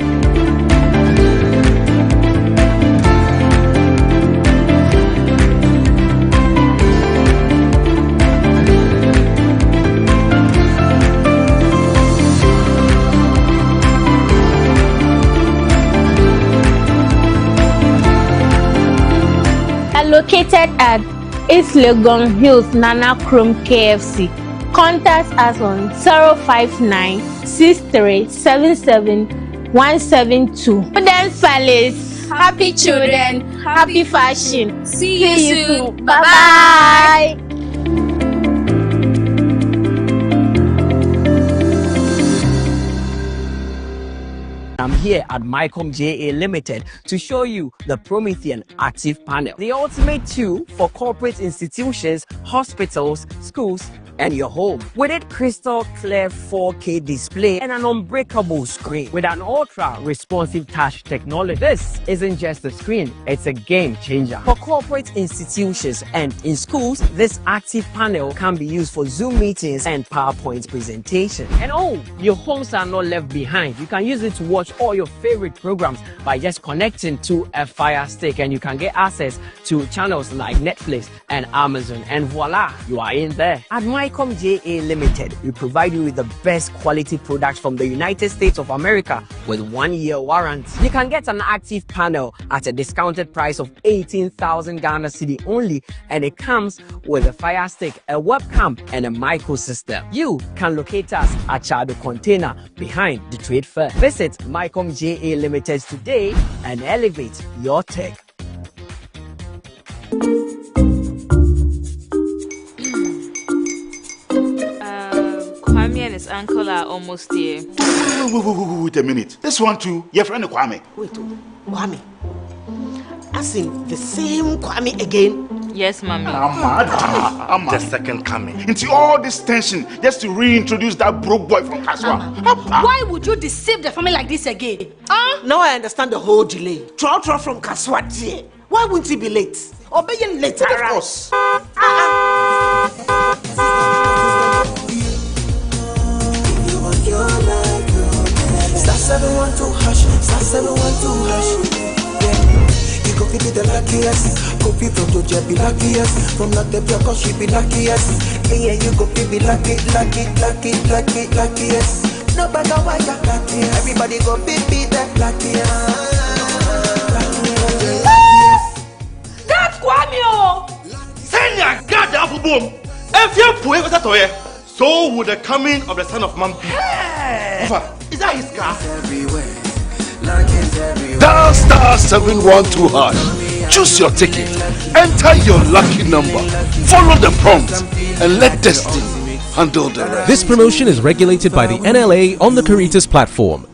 Located at East Legon Hills, Nana Chrome KFC. Contact us on 059 6377 172. Children's Palace. Happy children, happy fashion. See you soon. Bye bye. I'm here at Mycom JA Limited to show you the Promethean Active Panel, the ultimate tool for corporate institutions, hospitals, schools, and your home. With its crystal clear 4K display and an unbreakable screen with an ultra responsive touch technology, this isn't just a screen, it's a game changer. For corporate institutions and in schools, this active panel can be used for Zoom meetings and PowerPoint presentation. And oh, your homes are not left behind. You can use it to watch all your favorite programs by just connecting to a Fire Stick, and you can get access to channels like Netflix and Amazon, and voila, you are in there. At Mycom JA Limited, we provide you with the best quality products from the United States of America with 1-year warranty. You can get an active panel at a discounted price of 18,000 Ghana Cedi only, and it comes with a Fire Stick, a webcam, and a micro system. You can locate us at Chado Container behind the Trade Fair. Visit Mycom JA Limited today and elevate your tech. Kwame and his uncle are almost here. Wait a minute. This one too, your friend Kwame. Wait, Kwame. As in the same Kwame again? Yes, mommy. I'm the second coming. Into all this tension just to reintroduce that broke boy from Kaswa. Why would you deceive the family like this again? Now I understand the whole delay. Troll from Kaswa. Why wouldn't he be late? Obey him later. Of course. Star 712 hash, star 712 hash. You go be the luckiest. Copy from to be luckiest. From not the block, she be luckiest. Yeah, you go be luckiest. No matter what you're luckiest. Everybody go be the luckiest. That's Kwame! Send your God up boom. If you're poor, what's that? So would the coming of the son of man be. Is that his car? Dial star 712 hash. Choose your ticket. Enter your lucky number. Follow the prompts and let destiny handle the rest. This promotion is regulated by the NLA on the Caritas platform.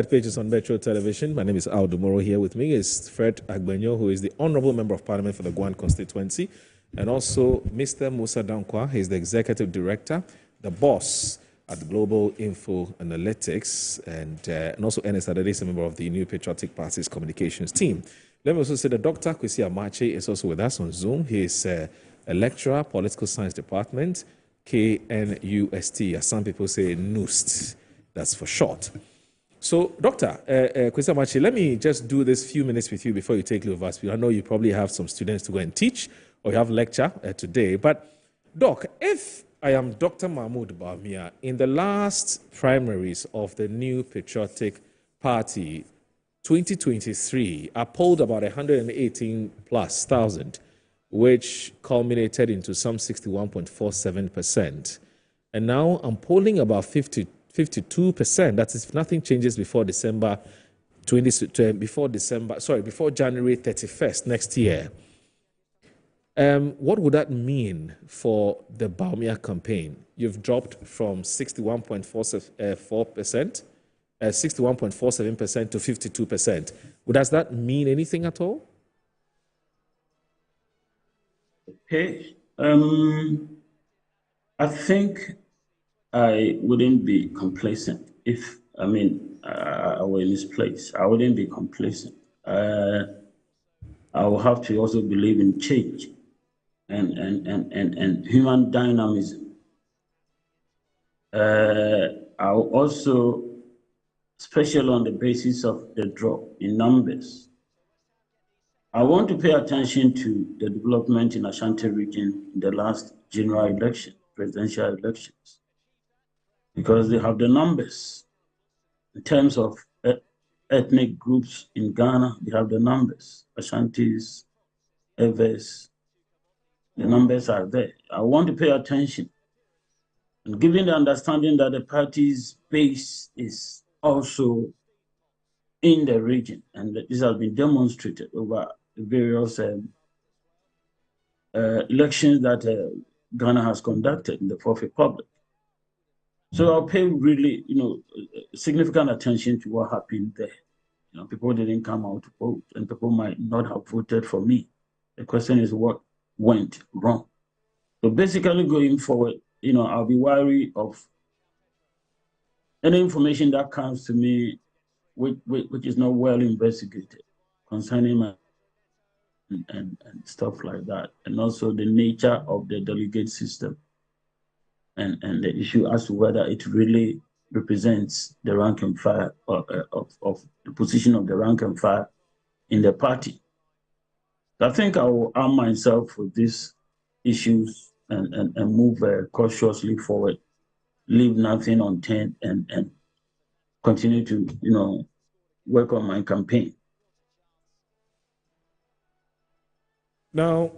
Pages on Metro Television. My name is Aldo Moro. Here with me is Fred Agbenyo, who is the Honorable Member of Parliament for the Guan constituency, and also Mr. Musa Dankwa. He is the Executive Director, the boss at Global Info Analytics, and also Ernest Adede is a member of the New Patriotic Party's communications team. Let me also say that Dr. Kwesi Amache is also with us on Zoom. He is a lecturer, Political Science Department, KNUST, as some people say, NUST. that's for short. So, Dr. Kwesi Amakye, let me just do this few minutes with you before you take leave of us. I know you probably have some students to go and teach, or you have lecture today. But, Doc, if I am Dr. Mahmoud Bawumia, in the last primaries of the New Patriotic Party, 2023, I polled about 118,000+, which culminated into some 61.47%. And now I'm polling about 52%. That is, if nothing changes before January 31st next year. What would that mean for the Bawumia campaign? You've dropped from 61.47% to 52%. Does that mean anything at all? Okay. I think I wouldn't be complacent if, I were in this place. I wouldn't be complacent. I will have to also believe in change and human dynamism. I'll also, especially on the basis of the drop in numbers, I want to pay attention to the development in Ashanti region in the last general election, presidential elections, because they have the numbers. In terms of ethnic groups in Ghana, they have the numbers. Ashantis, Eves, the numbers are there. I want to pay attention. And given the understanding that the party's base is also in the region, and this has been demonstrated over various elections that Ghana has conducted in the Fourth Republic. So I'll pay really, significant attention to what happened there. People didn't come out to vote, and people might not have voted for me. The question is what went wrong. So basically, going forward, I'll be wary of any information that comes to me which is not well investigated concerning my and stuff like that, and also the nature of the delegate system and the issue as to whether it really represents the rank and file of the position of the rank and file in the party. I think I will arm myself with these issues and move cautiously forward, leave nothing unturned, and continue to work on my campaign. Now,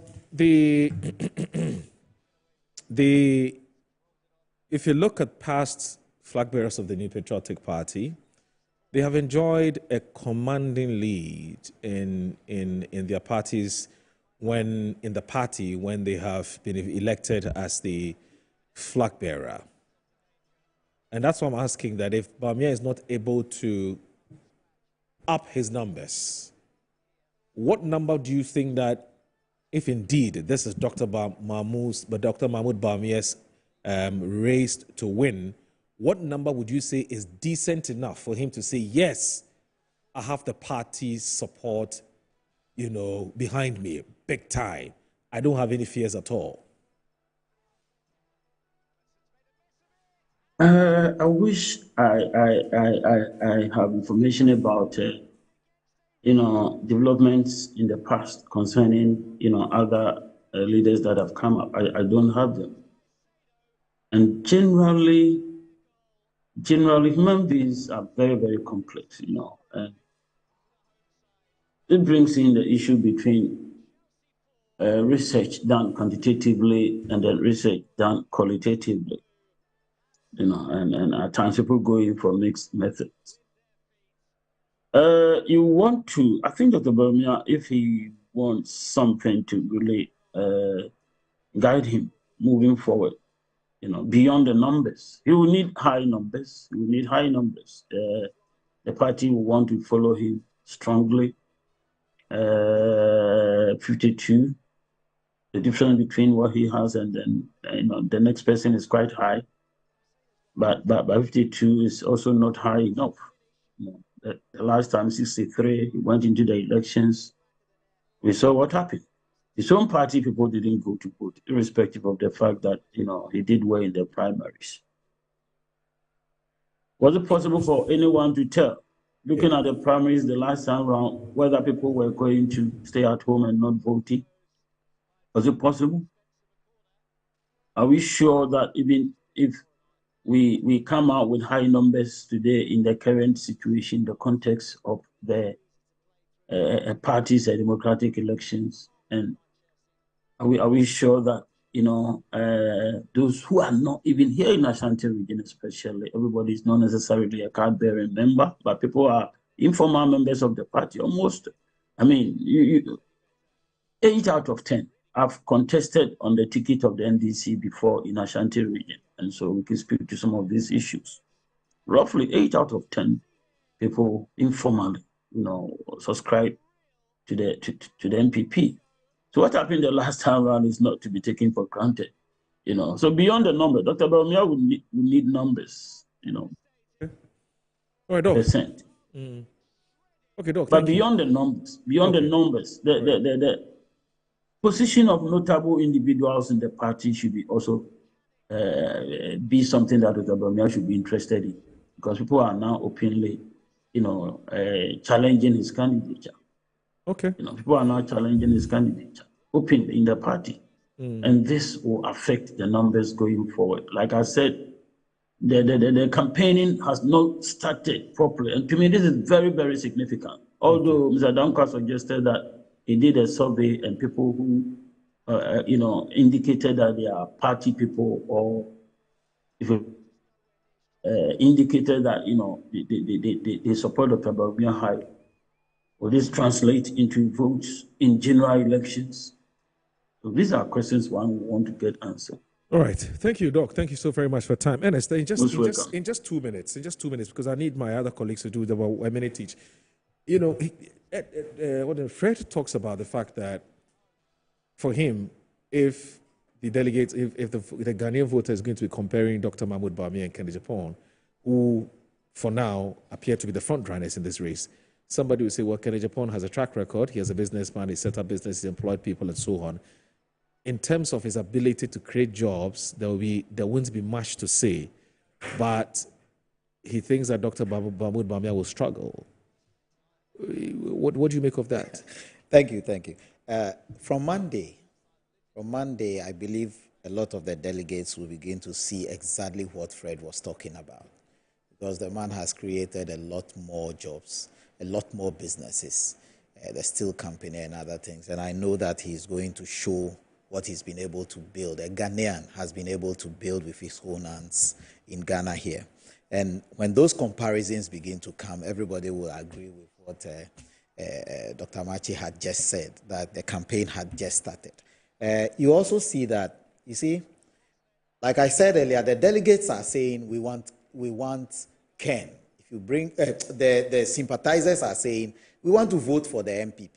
if you look at past flag bearers of the New Patriotic Party, they have enjoyed a commanding lead in their parties when they have been elected as the flag bearer. And that's why I'm asking that if Bawumia is not able to up his numbers, what number do you think that, if indeed this is Dr. Mahmoud Bawumia's race to win, what number would you say is decent enough for him to say, yes, I have the party's support, behind me, big time. I don't have any fears at all. I wish I have information about developments in the past concerning other leaders that have come up. I don't have them. And generally human beings are very, very complex, and it brings in the issue between research done quantitatively and then research done qualitatively. And at times people go in for mixed methods. I think Dr. Bawumia, if he wants something to really guide him moving forward, beyond the numbers, he will need high numbers. The party will want to follow him strongly. 52, the difference between what he has and then the next person is quite high. But 52 is also not high enough. The last time, 63, he went into the elections. We saw what happened. His own party people didn't go to vote, irrespective of the fact that he did well in the primaries. Was it possible for anyone to tell, looking at the primaries the last time round, whether people were going to stay at home and not voting? Was it possible? Are we sure that even if we come out with high numbers today in the current situation, the context of the parties and democratic elections, and are we sure that those who are not even here in Ashanti region, especially, everybody is not necessarily a card-bearing member, but people are informal members of the party. Almost, 8 out of 10 have contested on the ticket of the NDC before in Ashanti region, and so we can speak to some of these issues. Roughly 8 out of 10 people informally, subscribe to the MPP. So what happened the last time around is not to be taken for granted, So beyond the number, Dr. Bawumia would need numbers, Okay. All right, Doc. Percent. Okay, Doc. But beyond the numbers, the position of notable individuals in the party should be also be something that Dr. Bawumia should be interested in, because people are now openly, challenging his candidature. Okay. People are now challenging his candidature openly in the party. And this will affect the numbers going forward. Like I said, the campaigning has not started properly. And to me, this is very, very significant. Although Mr. Danka suggested that he did a survey and people who, indicated that they are party people, or if indicated that, they support Dr. Bawumia high. Will this translate into votes in general elections? So these are questions one want to get answered. All right. Thank you, Doc. Thank you so very much for time. Ernest, in just 2 minutes, because I need my other colleagues to do about a minute each. When Fred talks about the fact that for him, if the delegates, if the Ghanaian voter is going to be comparing Dr. Mahmoud Bawumia and Kennedy Agyapong, who for now appear to be the front runners in this race, somebody will say, well, Kennedy Agyapong has a track record. He has a businessman. He set up business. He employed people and so on. In terms of his ability to create jobs, there won't be much to say. But he thinks that Dr. Mahmoud Bawumia will struggle. What do you make of that? Thank you. From Monday, I believe a lot of the delegates will begin to see exactly what Fred was talking about, because the man has created a lot more jobs, a lot more businesses, the steel company and other things. And I know that he's going to show what he's been able to build. A Ghanaian has been able to build with his own hands in Ghana here. And when those comparisons begin to come, everybody will agree with what Dr. Machi had just said, that the campaign had just started. You also see that, like I said earlier, the delegates are saying we want Ken. If you bring the sympathizers are saying we want to vote for the MPP.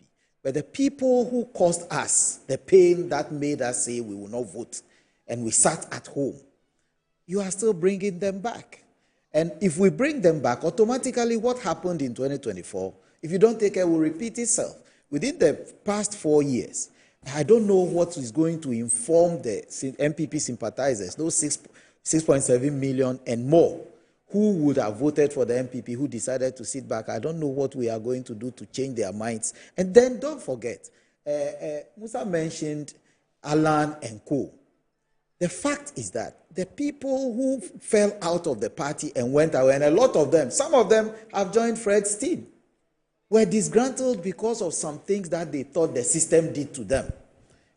But the people who caused us the pain that made us say we will not vote and we sat at home, you are still bringing them back. And if we bring them back, automatically what happened in 2024, if you don't take care, will repeat itself. Within the past 4 years, I don't know what is going to inform the MPP sympathizers, those 6.7 million and more, who would have voted for the MPP, who decided to sit back. I don't know what we are going to do to change their minds. And then don't forget, Musa mentioned Alan and Co. The fact is that the people who fell out of the party and went away, and a lot of them, some of them have joined Fred's team, were disgruntled because of some things that they thought the system did to them,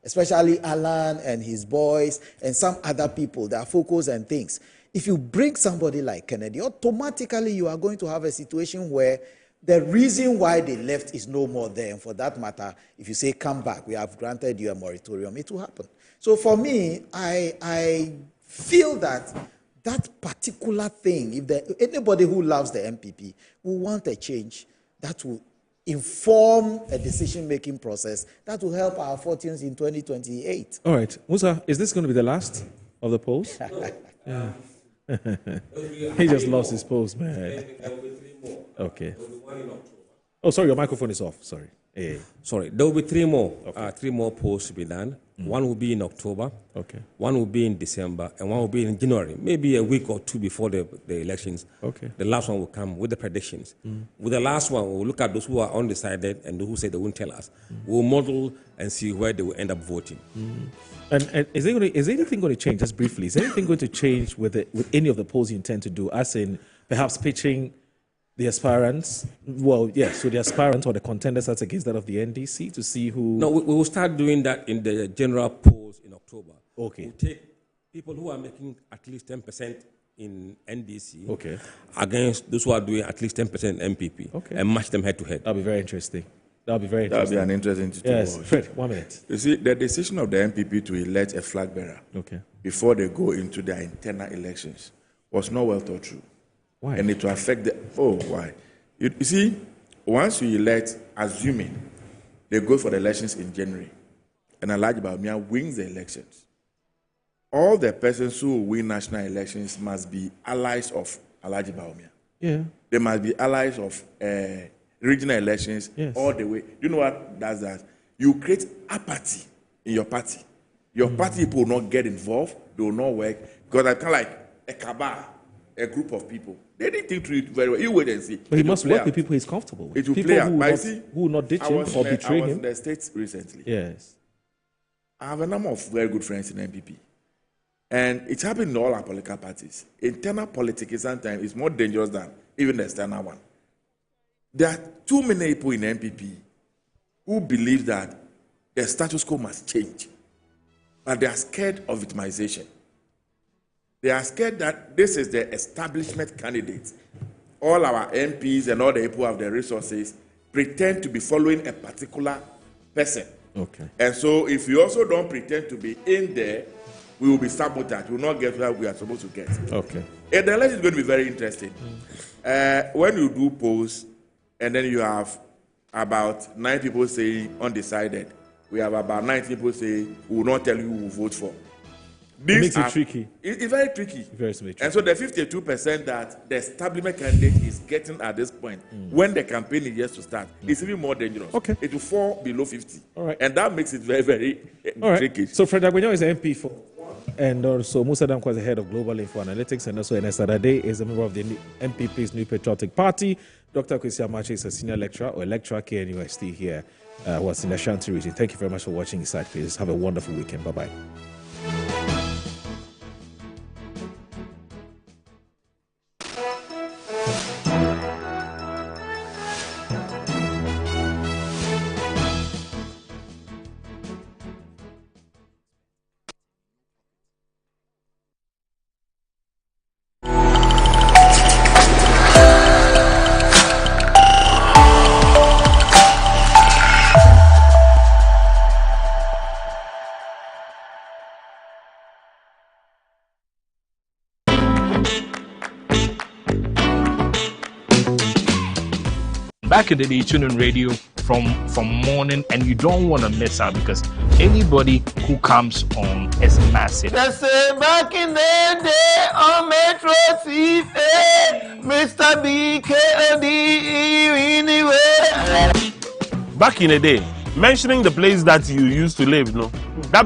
especially Alan and his boys and some other people, their focus and things. If you bring somebody like Kennedy, automatically you are going to have a situation where the reason why they left is no more there. And for that matter, if you say, come back, we have granted you a moratorium, it will happen. So for me, I feel that particular thing, if anybody who loves the MPP will want a change that will inform a decision-making process that will help our fortunes in 2028. All right. Musa, is this going to be the last of the polls? Yeah. He just lost his polls, man. Okay. Oh, sorry, your microphone is off. Sorry. Sorry, there will be three more polls to be done. One will be in October. Okay. One will be in December, and one will be in January, maybe a week or two before the elections. Okay. The last one will come with the predictions. With the last one, we'll look at those who are undecided and those who say they won't tell us. We'll model and see where they will end up voting. And is anything going to change, just briefly, is anything going to change with any of the polls you intend to do, as in perhaps pitching the aspirants, so the aspirants or the contenders that's against that of the NDC to see who... No, we will start doing that in the general polls in October. Okay. We'll take people who are making at least 10% in NDC against those who are doing at least 10% in MPP and match them head to head. That'll be very interesting. That'll be an interesting to Yes, watch. Fred, 1 minute. You see, the decision of the MPP to elect a flag bearer before they go into their internal elections was not well thought through. Why? And it will affect why? You see, once you elect, assuming they go for the elections in January, and Alhaji Bawumia wins the elections, all the persons who win national elections must be allies of Alhaji Bawumia. Yeah. They must be allies of regional elections all the way. You know what does that? You create apathy in your party. Your party people will not get involved. They will not work. Because I kind of like a cabal, a group of people. They didn't think through it very well. You wait and see. But he must work with people he's comfortable with. It will people play out. who will not ditch him or betray him. I was in the States recently. Yes. I have a number of very good friends in MPP. And it's happening in all our political parties. Internal politics sometimes is more dangerous than even the external one. There are too many people in MPP who believe that the status quo must change. But they are scared of victimization. They are scared that this is the establishment candidate. All our MPs and all the people who have the resources pretend to be following a particular person. Okay. And so if you also don't pretend to be in there, we will be sabotaged. We will not get where we are supposed to get. Okay. And the election is going to be very interesting. When you do polls, and then you have about 9 people saying undecided, we have about 9 people saying we will not tell you who will vote for. It makes it tricky. It's very tricky. Very tricky. And so the 52% that the establishment candidate is getting at this point, when the campaign is yet to start, is even more dangerous. Okay. It will fall below 50. All right. And that makes it very, very tricky. So Fred Agbenyo is an MP for, and also Musa Danko is the head of Global Info Analytics, and also Ernest Adade is a member of the MPP's New Patriotic Party. Dr. Kwesi Amakye is a senior lecturer or lecturer at KNUST here, was in the Ashanti region. Thank you very much for watching Inside Please. Have a wonderful weekend. Bye-bye. Back in the day, tune in radio from morning, and you don't want to miss out because anybody who comes on is massive. They say back in the day on Metro CFA, Mr. BKD anyway. Back in the day, mentioning the place that you used to live, that